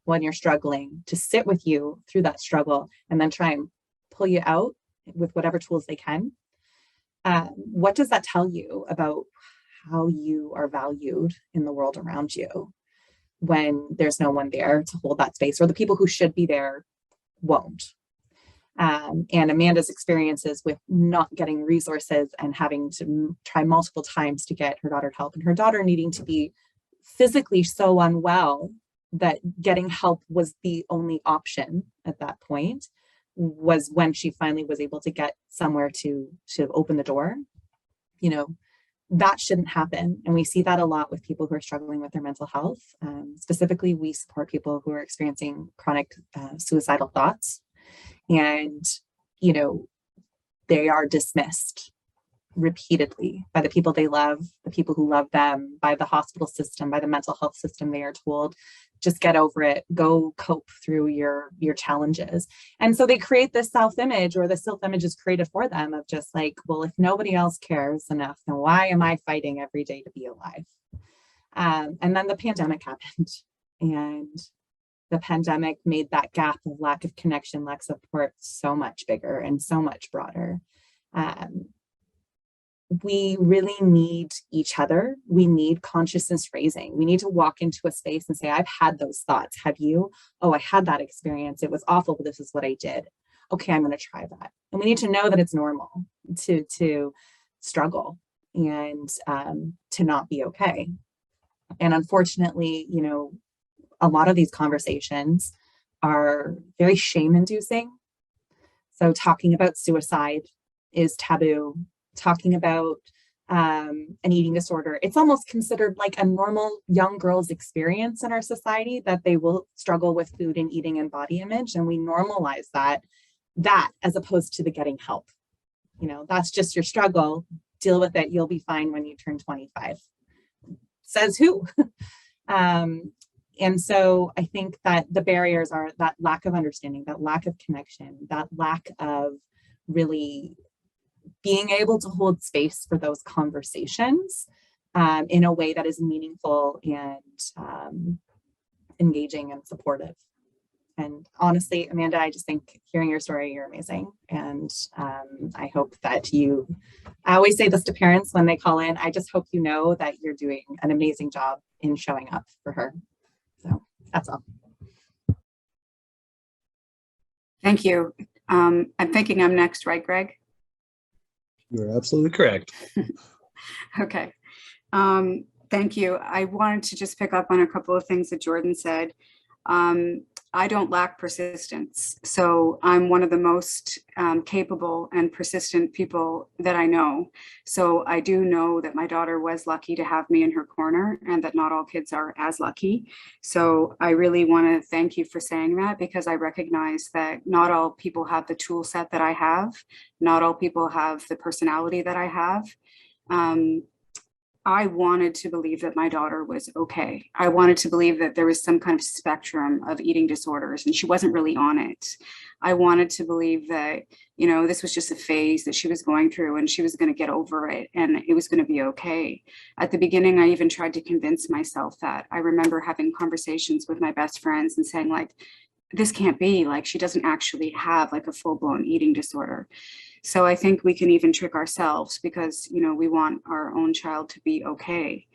when you're struggling, to sit with you through that struggle and then try and pull you out with whatever tools they can, what does that tell you about how you are valued in the world around you when there's no one there to hold that space, or the people who should be there won't? And Amanda's experiences with not getting resources and having to try multiple times to get her daughter help, and her daughter needing to be physically so unwell that getting help was the only option at that point, was when she finally was able to get somewhere to open the door. That shouldn't happen. And we see that a lot with people who are struggling with their mental health. Specifically, we support people who are experiencing chronic suicidal thoughts. And, they are dismissed repeatedly by the people they love, the people who love them, by the hospital system, by the mental health system. They are told, just get over it, go cope through your challenges. And so they create this self-image, or the self-image is created for them, of just like, well, if nobody else cares enough, then why am I fighting every day to be alive? And then the pandemic happened, and the pandemic made that gap of lack of connection, lack of support so much bigger and so much broader. We really need each other. We need consciousness raising. We need to walk into a space and say, I've had those thoughts. Have you? Oh, I had that experience. It was awful, but this is what I did. Okay, I'm going to try that. And we need to know that it's normal to struggle and to not be okay. And unfortunately, a lot of these conversations are very shame-inducing. So talking about suicide is taboo. Talking about an eating disorder, it's almost considered like a normal young girl's experience in our society, that they will struggle with food and eating and body image. And we normalize that as opposed to the getting help. That's just your struggle. Deal with it. You'll be fine when you turn 25. Says who? And so I think that the barriers are that lack of understanding, that lack of connection, that lack of really being able to hold space for those conversations in a way that is meaningful and engaging and supportive. And honestly, Amanda, I just think hearing your story, you're amazing. And I hope that I always say this to parents when they call in, I just hope you know that you're doing an amazing job in showing up for her. So that's all. Thank you. I'm thinking I'm next, right, Greg? You're absolutely correct. Okay. Thank you. I wanted to just pick up on a couple of things that Jordan said. I don't lack persistence. So I'm one of the most capable and persistent people that I know. So I do know that my daughter was lucky to have me in her corner, and that not all kids are as lucky. So I really want to thank you for saying that, because I recognize that not all people have the tool set that I have. Not all people have the personality that I have. I wanted to believe that my daughter was okay. I wanted to believe that there was some kind of spectrum of eating disorders and she wasn't really on it. I wanted to believe that, you know, this was just a phase that she was going through and she was going to get over it and it was going to be okay. At the beginning, I even tried to convince myself that. I remember having conversations with my best friends and saying like, this can't be, like, she doesn't actually have like a full-blown eating disorder. So I think we can even trick ourselves because, you know, we want our own child to be okay.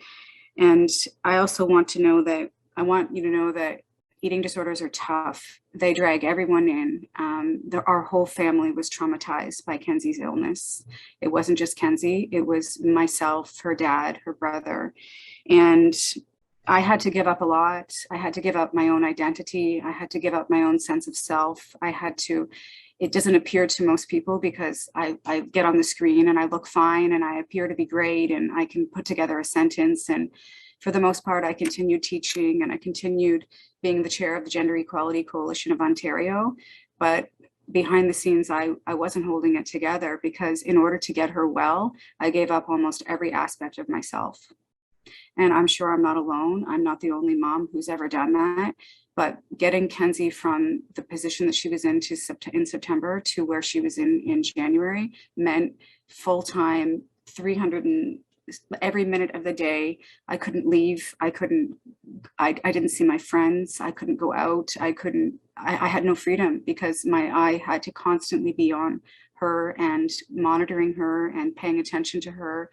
And I also want to know that, I want you to know that eating disorders are tough. They drag everyone in. Our whole family was traumatized by Kenzie's illness. It wasn't just Kenzie, it was myself, her dad, her brother. And I had to give up a lot. I had to give up my own identity. I had to give up my own sense of self. I had to, it doesn't appear to most people because I get on the screen and I look fine and I appear to be great and I can put together a sentence. And for the most part, I continued teaching and I continued being the chair of the Gender Equality Coalition of Ontario. But behind the scenes, I wasn't holding it together because in order to get her well, I gave up almost every aspect of myself. And I'm sure I'm not alone. I'm not the only mom who's ever done that. But getting Kenzie from the position that she was in September to where she was in January meant full-time 300 and every minute of the day. I couldn't leave. I didn't see my friends. I couldn't go out. I had no freedom because my eye had to constantly be on her and monitoring her and paying attention to her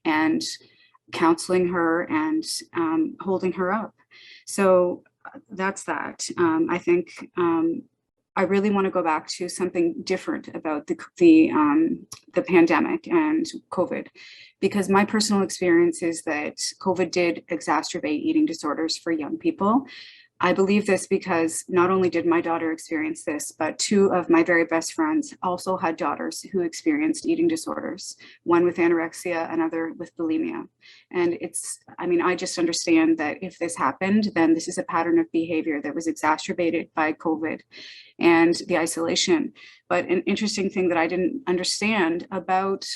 and counseling her and holding her up. So that's that. I think I really want to go back to something different about the pandemic and COVID, because my personal experience is that COVID did exacerbate eating disorders for young people. I believe this because not only did my daughter experience this, but two of my very best friends also had daughters who experienced eating disorders, one with anorexia, another with bulimia. And I just understand that if this happened, then this is a pattern of behavior that was exacerbated by COVID and the isolation. But an interesting thing that I didn't understand about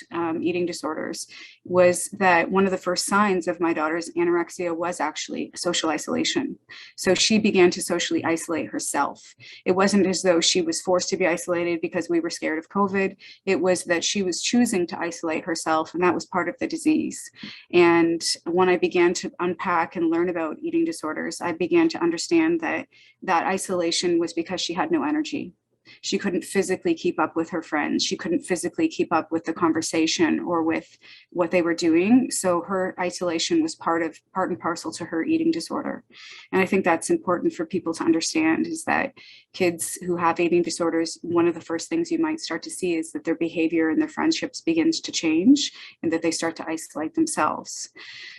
eating disorders was that one of the first signs of my daughter's anorexia was actually social isolation. So she began to socially isolate herself. It wasn't as though she was forced to be isolated because we were scared of COVID. It was that she was choosing to isolate herself, and that was part of the disease. And when I began to unpack and learn about eating disorders, I began to understand that isolation was because she had no energy. She couldn't physically keep up with her friends. She couldn't physically keep up with the conversation or with what they were doing. So her isolation was part and parcel to her eating disorder. And I think that's important for people to understand, is that kids who have eating disorders, one of the first things you might start to see is that their behavior and their friendships begins to change and that they start to isolate themselves.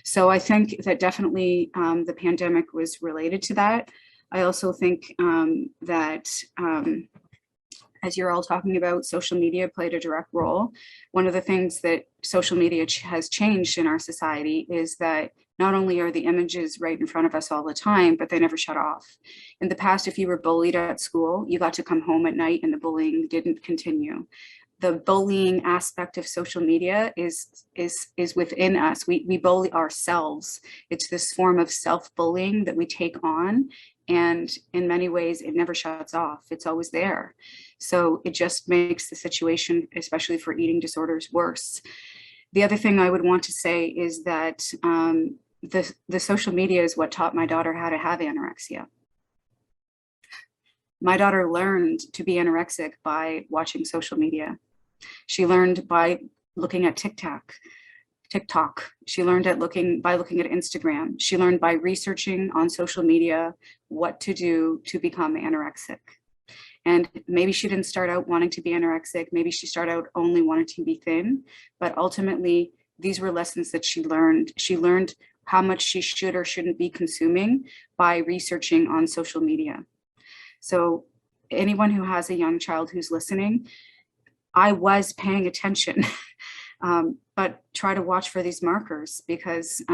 So I think that definitely the pandemic was related to that. I also think that as you're all talking about, social media played a direct role. One of the things that social media has changed in our society is that not only are the images right in front of us all the time, but they never shut off. In the past, if you were bullied at school, you got to come home at night and the bullying didn't continue. The bullying aspect of social media is within us. We bully ourselves. It's this form of self-bullying that we take on. And in many ways, it never shuts off. It's always there. So it just makes the situation, especially for eating disorders, worse. The other thing I would want to say is that the social media is what taught my daughter how to have anorexia. My daughter learned to be anorexic by watching social media. She learned by looking at TikTok. She learned by looking at Instagram. She learned by researching on social media what to do to become anorexic. And maybe she didn't start out wanting to be anorexic. Maybe she started out only wanting to be thin. But ultimately, these were lessons that she learned. She learned how much she should or shouldn't be consuming by researching on social media. So anyone who has a young child who's listening, I was paying attention. But try to watch for these markers because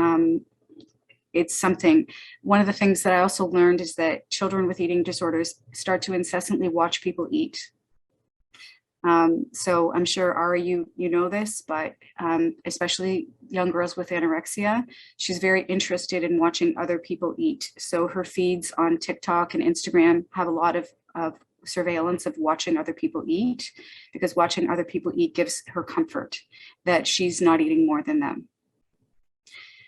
it's something. One of the things that I also learned is that children with eating disorders start to incessantly watch people eat. So I'm sure Ari, you know this, but especially young girls with anorexia, she's very interested in watching other people eat. So her feeds on TikTok and Instagram have a lot of surveillance of watching other people eat, because watching other people eat gives her comfort that she's not eating more than them.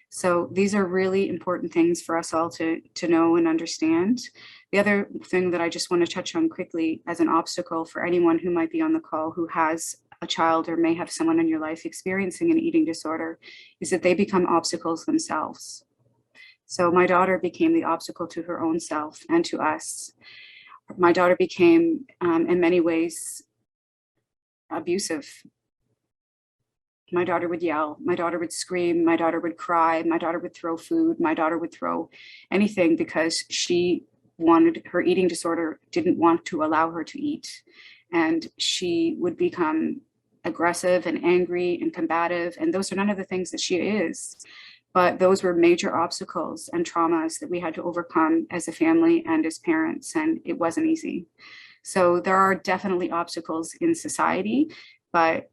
So these are really important things for us all to know and understand. The other thing that I just want to touch on quickly as an obstacle for anyone who might be on the call who has a child or may have someone in your life experiencing an eating disorder is that they become obstacles themselves. So my daughter became the obstacle to her own self and to us. My daughter became, in many ways, abusive. My daughter would yell, my daughter would scream, my daughter would cry, my daughter would throw food, my daughter would throw anything because she wanted, her eating disorder didn't want to allow her to eat. And she would become aggressive and angry and combative. And those are none of the things that she is. But those were major obstacles and traumas that we had to overcome as a family and as parents, and it wasn't easy. So there are definitely obstacles in society, but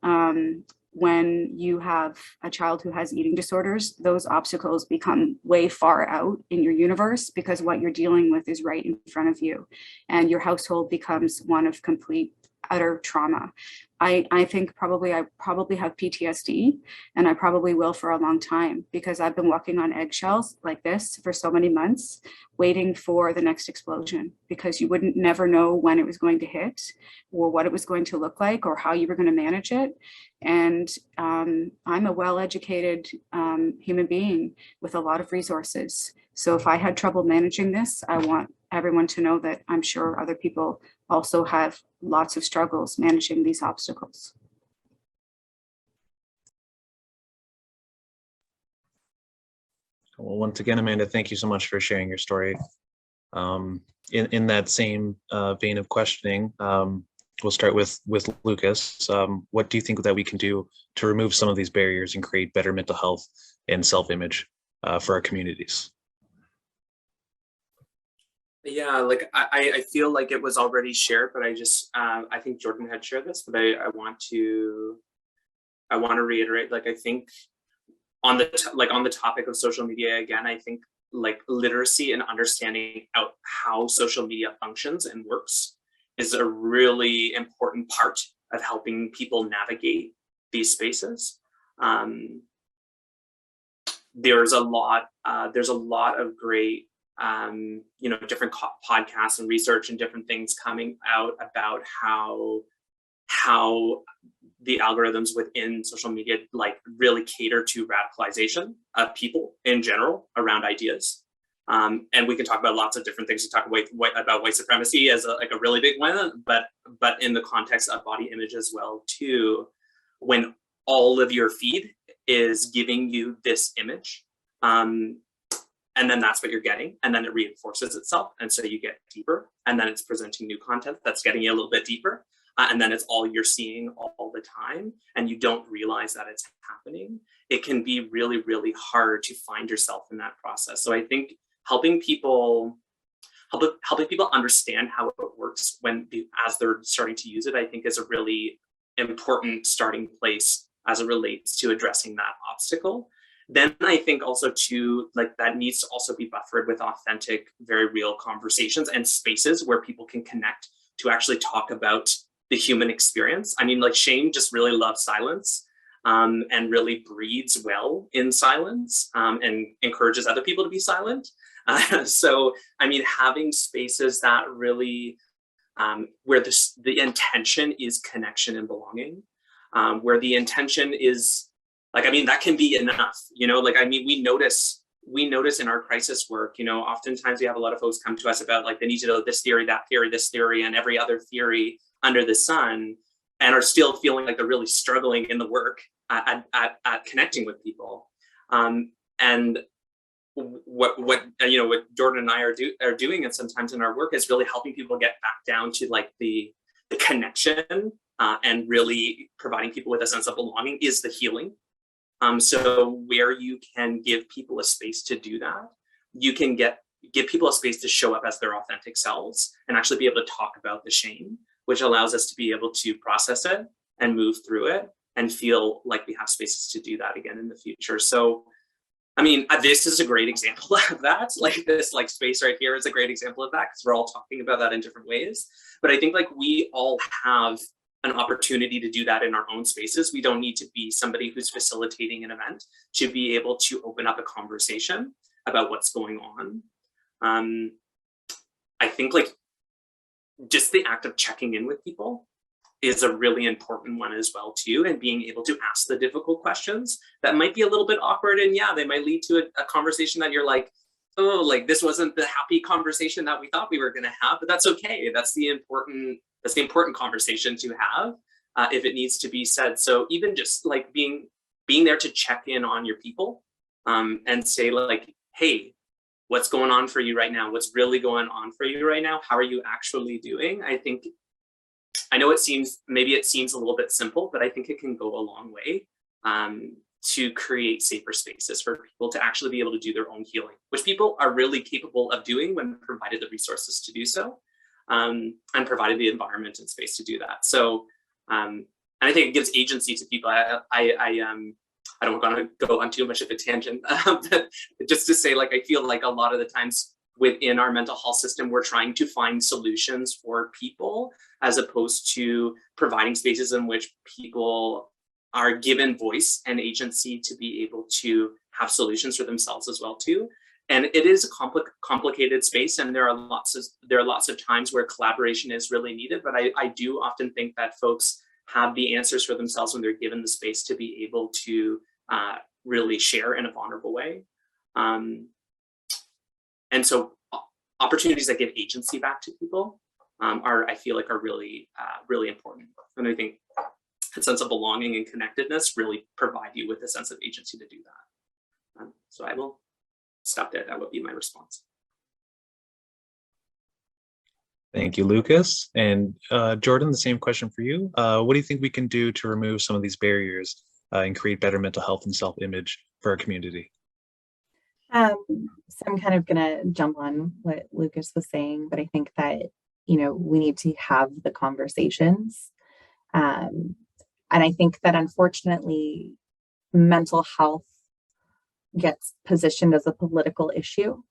when you have a child who has eating disorders, those obstacles become way far out in your universe because what you're dealing with is right in front of you, and your household becomes one of complete, utter trauma. I think I probably have PTSD, and I probably will for a long time because I've been walking on eggshells like this for so many months, waiting for the next explosion, because you wouldn't never know when it was going to hit or what it was going to look like or how you were going to manage it. And I'm a well-educated human being with a lot of resources. So if I had trouble managing this, I want everyone to know that I'm sure other people also have lots of struggles managing these obstacles. Well, once again, Amanda, thank you so much for sharing your story. In that same vein of questioning, we'll start with Lucas. What do you think that we can do to remove some of these barriers and create better mental health and self-image for our communities? Yeah, like I feel like it was already shared, but I think Jordan had shared this, but I want to reiterate, like I think on the topic of social media again, I think like literacy and understanding out how social media functions and works is a really important part of helping people navigate these spaces. There's a lot of great different podcasts and research and different things coming out about how the algorithms within social media like really cater to radicalization of people in general around ideas. And we can talk about lots of different things. We talk about white supremacy as a really big one, but in the context of body image as well too, when all of your feed is giving you this image, and then that's what you're getting, and then it reinforces itself, and so you get deeper, and then it's presenting new content that's getting you a little bit deeper, and then it's all you're seeing all the time, and you don't realize that it's happening. It can be really, really hard to find yourself in that process. So I think helping people understand how it works as they're starting to use it, I think is a really important starting place as it relates to addressing that obstacle. Then I think also too, like that needs to also be buffered with authentic, very real conversations and spaces where people can connect to actually talk about the human experience. I mean, like Shane just really loves silence and really breathes well in silence and encourages other people to be silent. So, I mean, having spaces that really, where the intention is connection and belonging, where the intention is, like, I mean, that can be enough, like, I mean, we notice in our crisis work, oftentimes we have a lot of folks come to us about like, they need to know this theory, that theory, this theory, and every other theory under the sun, and are still feeling like they're really struggling in the work at connecting with people. And what Jordan and I are doing, and sometimes in our work, is really helping people get back down to like the connection and really providing people with a sense of belonging is the healing. So where you can give people a space to do that, you can give people a space to show up as their authentic selves and actually be able to talk about the shame which allows us to be able to process it and move through it and feel like we have spaces to do that again in the future. So, I mean, this is a great example of that. Like this like space right here is a great example of that because we're all talking about that in different ways. But I think like we all have an opportunity to do that in our own spaces. We don't need to be somebody who's facilitating an event to be able to open up a conversation about what's going on. I think like just the act of checking in with people is a really important one as well too, and being able to ask the difficult questions that might be a little bit awkward, and yeah, they might lead to a conversation that you're like, oh, like this wasn't the happy conversation that we thought we were going to have, but that's okay. That's the important conversation to have if it needs to be said. So even just like being there to check in on your people and say like, hey, what's going on for you right now? What's really going on for you right now? How are you actually doing? I know maybe it seems a little bit simple, but I think it can go a long way to create safer spaces for people to actually be able to do their own healing, which people are really capable of doing when provided the resources to do so, and provided the environment and space to do that. So, and I think it gives agency to people. I don't want to go on too much of a tangent, but just to say, like, I feel like a lot of the times within our mental health system, we're trying to find solutions for people as opposed to providing spaces in which people are given voice and agency to be able to have solutions for themselves as well too. And it is a complicated space, and there are lots of times where collaboration is really needed. But I do often think that folks have the answers for themselves when they're given the space to be able to really share in a vulnerable way. And so opportunities that give agency back to people I feel like are really, really important. And I think a sense of belonging and connectedness really provide you with a sense of agency to do that. So I will stop there. That would be my response. Thank you, Lucas. And Jordan, the same question for you. What do you think we can do to remove some of these barriers and create better mental health and self-image for our community? So I'm kind of gonna jump on what Lucas was saying, but I think that, you know, we need to have the conversations. And I think that unfortunately, mental health gets positioned as a political issue.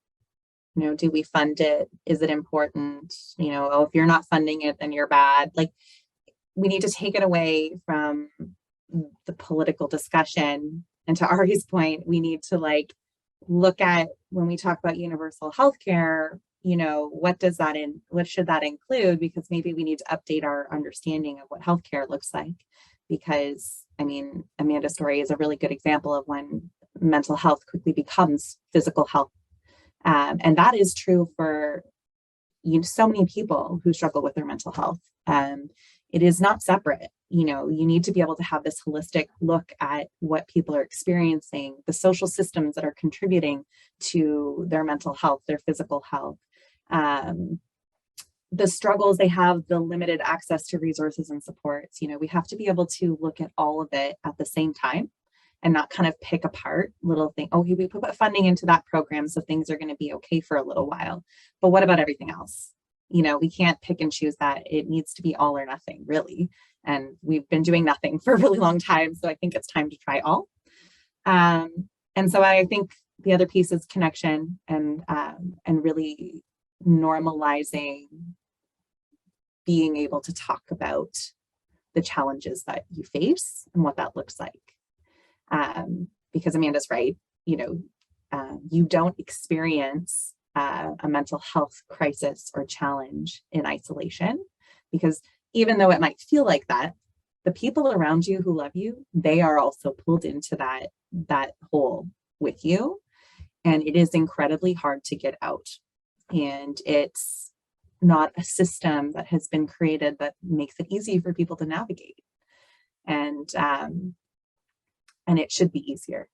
You know, do we fund it? Is it important? You know, oh, if you're not funding it, then you're bad. Like, we need to take it away from the political discussion. And to Ari's point, we need to like look at, when we talk about universal healthcare, you know, what should that include? Because maybe we need to update our understanding of what healthcare looks like. Because I mean, Amanda's story is a really good example of when mental health quickly becomes physical health. And that is true for so many people who struggle with their mental health. It is not separate. You know, you need to be able to have this holistic look at what people are experiencing, the social systems that are contributing to their mental health, their physical health, the struggles they have, the limited access to resources and supports. You know, we have to be able to look at all of it at the same time and not kind of pick apart little things. Oh, we put funding into that program, so things are going to be okay for a little while. But what about everything else? You know, we can't pick and choose that. It needs to be all or nothing, really. And we've been doing nothing for a really long time. So I think it's time to try all. And so I think the other piece is connection and really normalizing being able to talk about the challenges that you face and what that looks like. Because Amanda's right, you know, you don't experience a mental health crisis or challenge in isolation, because even though it might feel like that, the people around you who love you, they are also pulled into that hole with you. And it is incredibly hard to get out. And it's not a system that has been created that makes it easy for people to navigate. And it should be easier.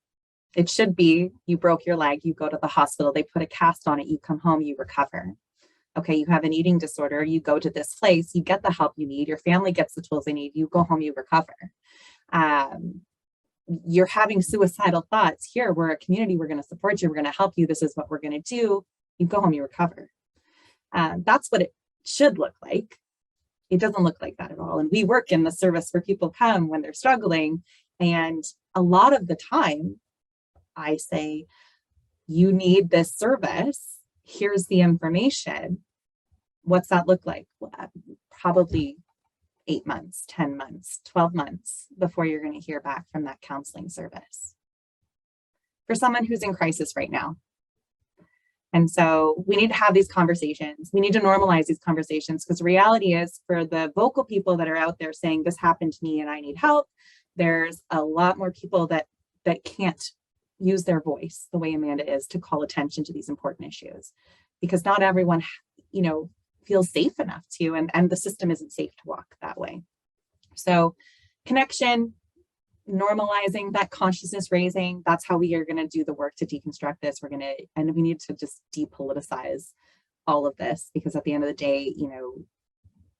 It should be, you broke your leg, you go to the hospital, they put a cast on it, you come home, you recover. Okay, you have an eating disorder, you go to this place, you get the help you need, your family gets the tools they need, you go home, you recover. You're having suicidal thoughts. Here, we're a community, we're going to support you, we're going to help you, this is what we're going to do. You go home, you recover. That's what it should look like. It doesn't look like that at all. And we work in the service where people come when they're struggling. And a lot of the time, I say, you need this service. Here's the information. What's that look like? Probably 8 months, 10 months, 12 months before you're going to hear back from that counseling service for someone who's in crisis right now. And so we need to have these conversations. We need to normalize these conversations, because the reality is, for the vocal people that are out there saying this happened to me and I need help, there's a lot more people that can't use their voice the way Amanda is to call attention to these important issues, because not everyone, feels safe enough to, and the system isn't safe to walk that way. So connection, normalizing that, consciousness raising, that's how we are going to do the work to deconstruct this. And we need to just depoliticize all of this, because at the end of the day,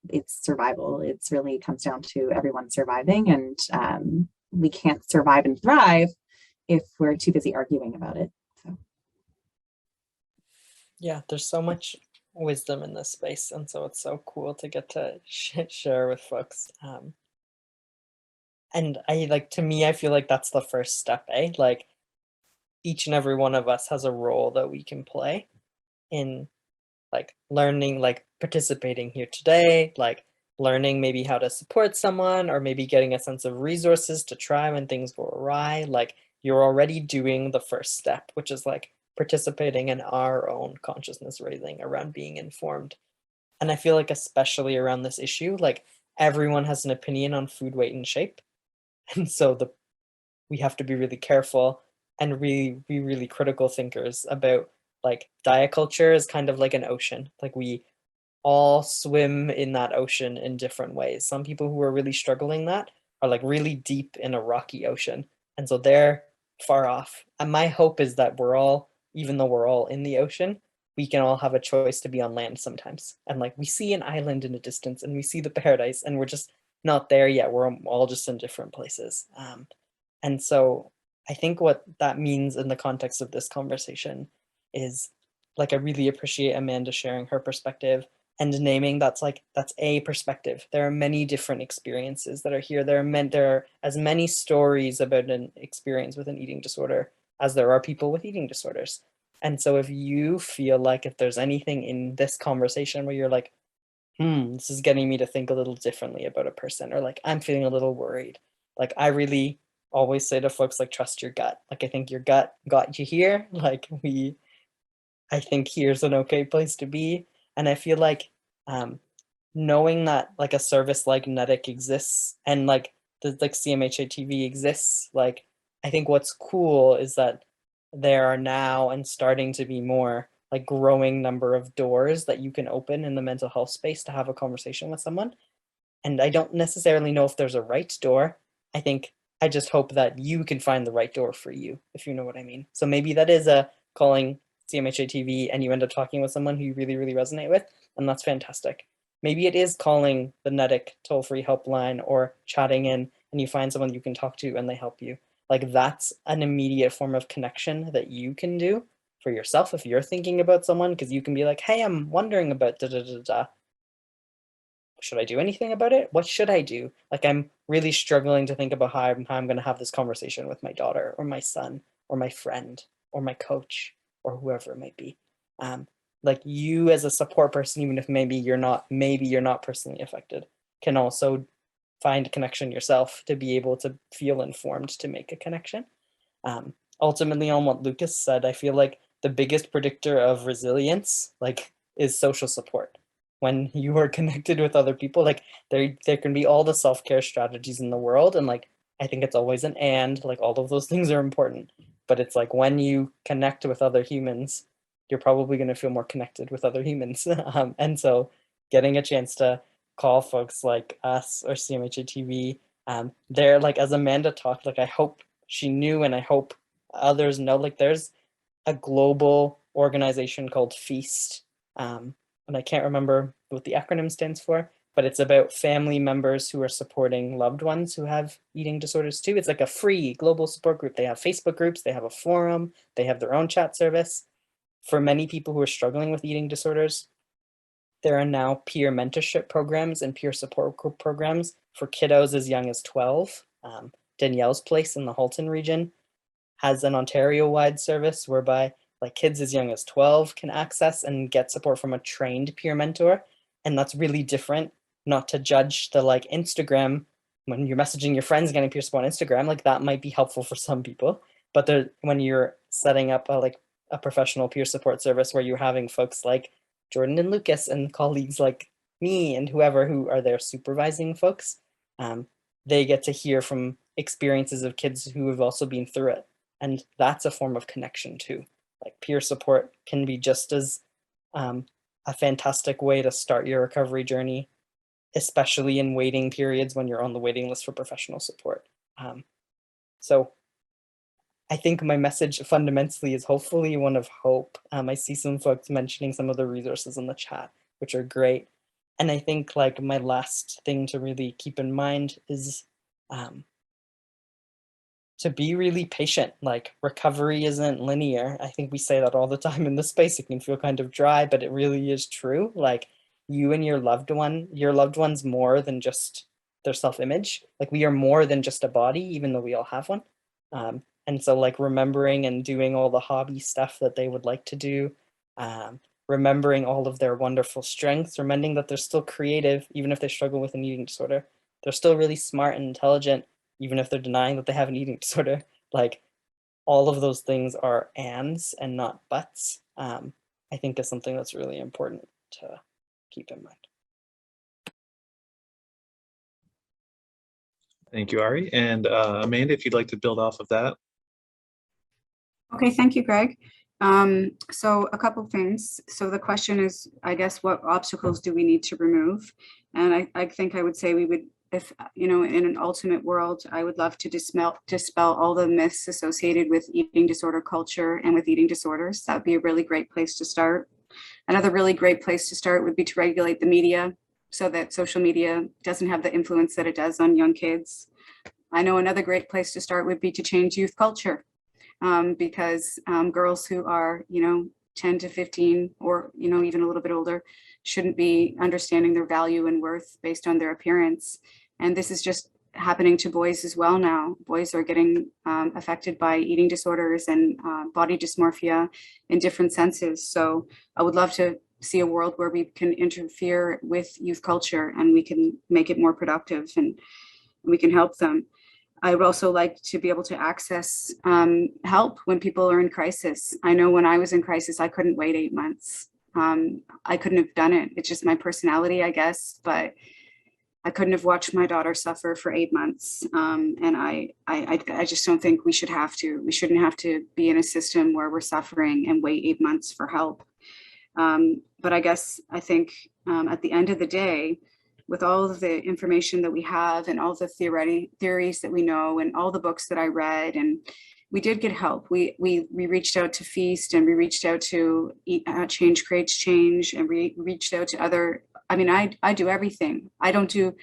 it's survival. It's really comes down to everyone surviving, and we can't survive and thrive if we're too busy arguing about it. So Yeah, there's so much wisdom in this space, and so it's so cool to get to share with folks. And to me, I feel like that's the first step, eh? Like, each and every one of us has a role that we can play in, like, learning, like participating here today, like learning maybe how to support someone, or maybe getting a sense of resources to try when things go awry. Like, you're already doing the first step, which is like participating in our own consciousness raising around being informed. And I feel like, especially around this issue, like, everyone has an opinion on food, weight, and shape. And so we have to be really careful and really be really critical thinkers about, like, diet culture is kind of like an ocean. Like, we all swim in that ocean in different ways. Some people who are really struggling that are like really deep in a rocky ocean, and so they're far off. And my hope is that we're all, even though we're all in the ocean, we can all have a choice to be on land sometimes. And like, we see an island in the distance and we see the paradise, and we're just not there yet. We're all just in different places. And so I think what that means in the context of this conversation is, like, I really appreciate Amanda sharing her perspective and naming that's a perspective. There are many different experiences that are here. There are as many stories about an experience with an eating disorder as there are people with eating disorders. And so if you feel like, if there's anything in this conversation where you're like, this is getting me to think a little differently about a person, or like, I'm feeling a little worried, like, I really always say to folks, like, trust your gut. Like, I think your gut got you here. Like, I think here's an okay place to be. And I feel like, knowing that, like, a service like NEDIC exists, and like CMHA TV exists, like, I think what's cool is that there are now, and starting to be more, like, growing number of doors that you can open in the mental health space to have a conversation with someone. And I don't necessarily know if there's a right door. I just hope that you can find the right door for you, if you know what I mean. So maybe that is a calling CMHA TV and you end up talking with someone who you really, really resonate with, and that's fantastic. Maybe it is calling the NEDIC toll-free helpline or chatting in, and you find someone you can talk to and they help you. Like, that's an immediate form of connection that you can do for yourself if you're thinking about someone, because you can be like, hey, I'm wondering about da da da da. Should I do anything about it? What should I do? Like, I'm really struggling to think about how I'm going to have this conversation with my daughter or my son or my friend or my coach or whoever it might be. Like, you as a support person, even if maybe you're not personally affected, can also find a connection yourself to be able to feel informed to make a connection. Ultimately, on what Lucas said, I feel like the biggest predictor of resilience, like, is social support. When you are connected with other people, like, there can be all the self-care strategies in the world, and like, I think it's always like, all of those things are important, but it's like, when you connect with other humans, you're probably going to feel more connected with other humans. And so getting a chance to call folks like us or CMHA TV, they're like, as Amanda talked, like, I hope she knew, and I hope others know, like, there's a global organization called FEAST, and I can't remember what the acronym stands for, but it's about family members who are supporting loved ones who have eating disorders too. It's like a free global support group. They have Facebook groups, they have a forum, they have their own chat service. For many people who are struggling with eating disorders, there are now peer mentorship programs and peer support group programs for kiddos as young as 12. Danielle's place in the Halton region has an Ontario-wide service whereby like kids as young as 12 can access and get support from a trained peer mentor. And that's really different, not to judge the like Instagram, when you're messaging your friends getting peer support on Instagram, like that might be helpful for some people. But when you're setting up a professional peer support service where you're having folks like Jordan and Lucas and colleagues like me and whoever who are there supervising folks, they get to hear from experiences of kids who have also been through it. And that's a form of connection too. Like peer support can be just as a fantastic way to start your recovery journey, especially in waiting periods when you're on the waiting list for professional support. So I think my message fundamentally is hopefully one of hope. I see some folks mentioning some of the resources in the chat, which are great. And I think like my last thing to really keep in mind is to be really patient. Like recovery isn't linear. I think we say that all the time in this space. It can feel kind of dry, but it really is true. Like you and your loved one's more than just their self-image. Like we are more than just a body, even though we all have one. And so like remembering and doing all the hobby stuff that they would like to do, remembering all of their wonderful strengths, remembering that they're still creative, even if they struggle with an eating disorder. They're still really smart and intelligent, even if they're denying that they have an eating disorder. Like all of those things are ands and not buts. I think is something that's really important to keep in mind. Thank you, Ari. And Amanda, if you'd like to build off of that. Okay, thank you, Greg. So a couple things. So the question is, I guess, what obstacles do we need to remove? And I think I would say we would, if, you know, in an ultimate world, I would love to dispel all the myths associated with eating disorder culture and with eating disorders. That would be a really great place to start. Another really great place to start would be to regulate the media so that social media doesn't have the influence that it does on young kids. I know another great place to start would be to change youth culture. Because girls who are, 10 to 15 or, even a little bit older shouldn't be understanding their value and worth based on their appearance. And this is just happening to boys as well now. Boys are getting affected by eating disorders and body dysmorphia in different senses. So I would love to see a world where we can interfere with youth culture and we can make it more productive and we can help them. I would also like to be able to access help when people are in crisis. I know when I was in crisis, I couldn't wait 8 months. I couldn't have done it. It's just my personality, I guess, but I couldn't have watched my daughter suffer for 8 months. And I just don't think we should have to. We shouldn't have to be in a system where we're suffering and wait 8 months for help. But I think at the end of the day, with all of the information that we have and all the theories that we know and all the books that I read, and we did get help. We reached out to Feast and we reached out to Change Creates Change, and we reached out to other. I mean, I do everything. I don't do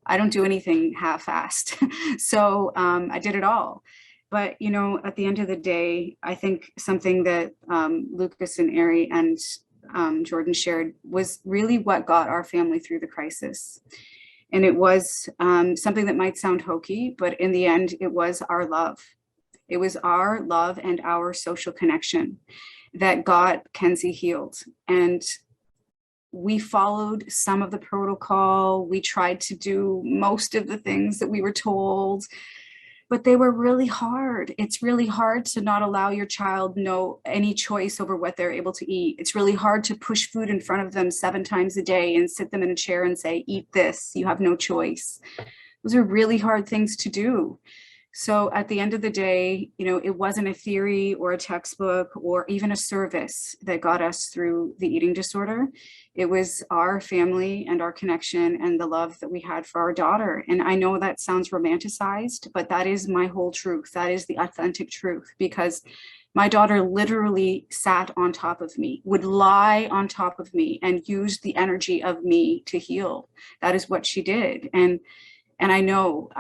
anything half-assed. So I did it all. But at the end of the day, I think something that Lucas and Ari and Jordan shared was really what got our family through the crisis. And it was something that might sound hokey, but in the end, it was our love. It was our love and our social connection that got Kenzie healed. And we followed some of the protocol. We tried to do most of the things that we were told, but they were really hard. It's really hard to not allow your child any choice over what they're able to eat. It's really hard to push food in front of them 7 times a day and sit them in a chair and say, eat this, you have no choice. Those are really hard things to do. So at the end of the day, it wasn't a theory or a textbook or even a service that got us through the eating disorder. It was our family and our connection and the love that we had for our daughter. And I know that sounds romanticized, but that is my whole truth. That is the authentic truth, because my daughter literally sat on top of me, would lie on top of me and use the energy of me to heal. That is what she did. And I know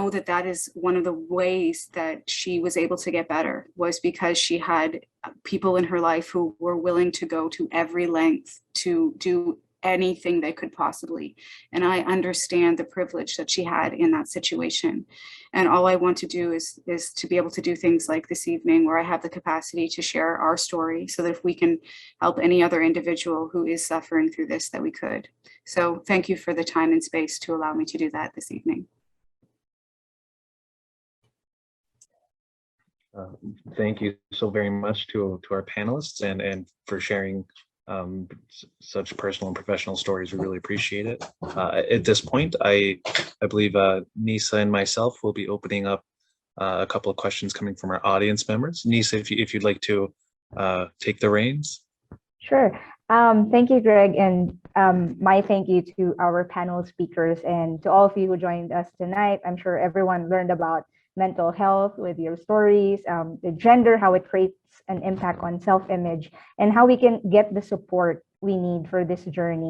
that is one of the ways that she was able to get better, was because she had people in her life who were willing to go to every length to do anything they could possibly. And I understand the privilege that she had in that situation. And all I want to do is to be able to do things like this evening, where I have the capacity to share our story, so that if we can help any other individual who is suffering through this, that we could. So thank you for the time and space to allow me to do that this evening. Thank you so very much to our panelists and for sharing such personal and professional stories. We really appreciate it. At this point, I believe Nisa and myself will be opening up a couple of questions coming from our audience members. Nisa, if you'd like to take the reins. Sure. Thank you, Greg, and my thank you to our panel speakers and to all of you who joined us tonight. I'm sure everyone learned about mental health with your stories, the gender, how it creates an impact on self-image, and how we can get the support we need for this journey.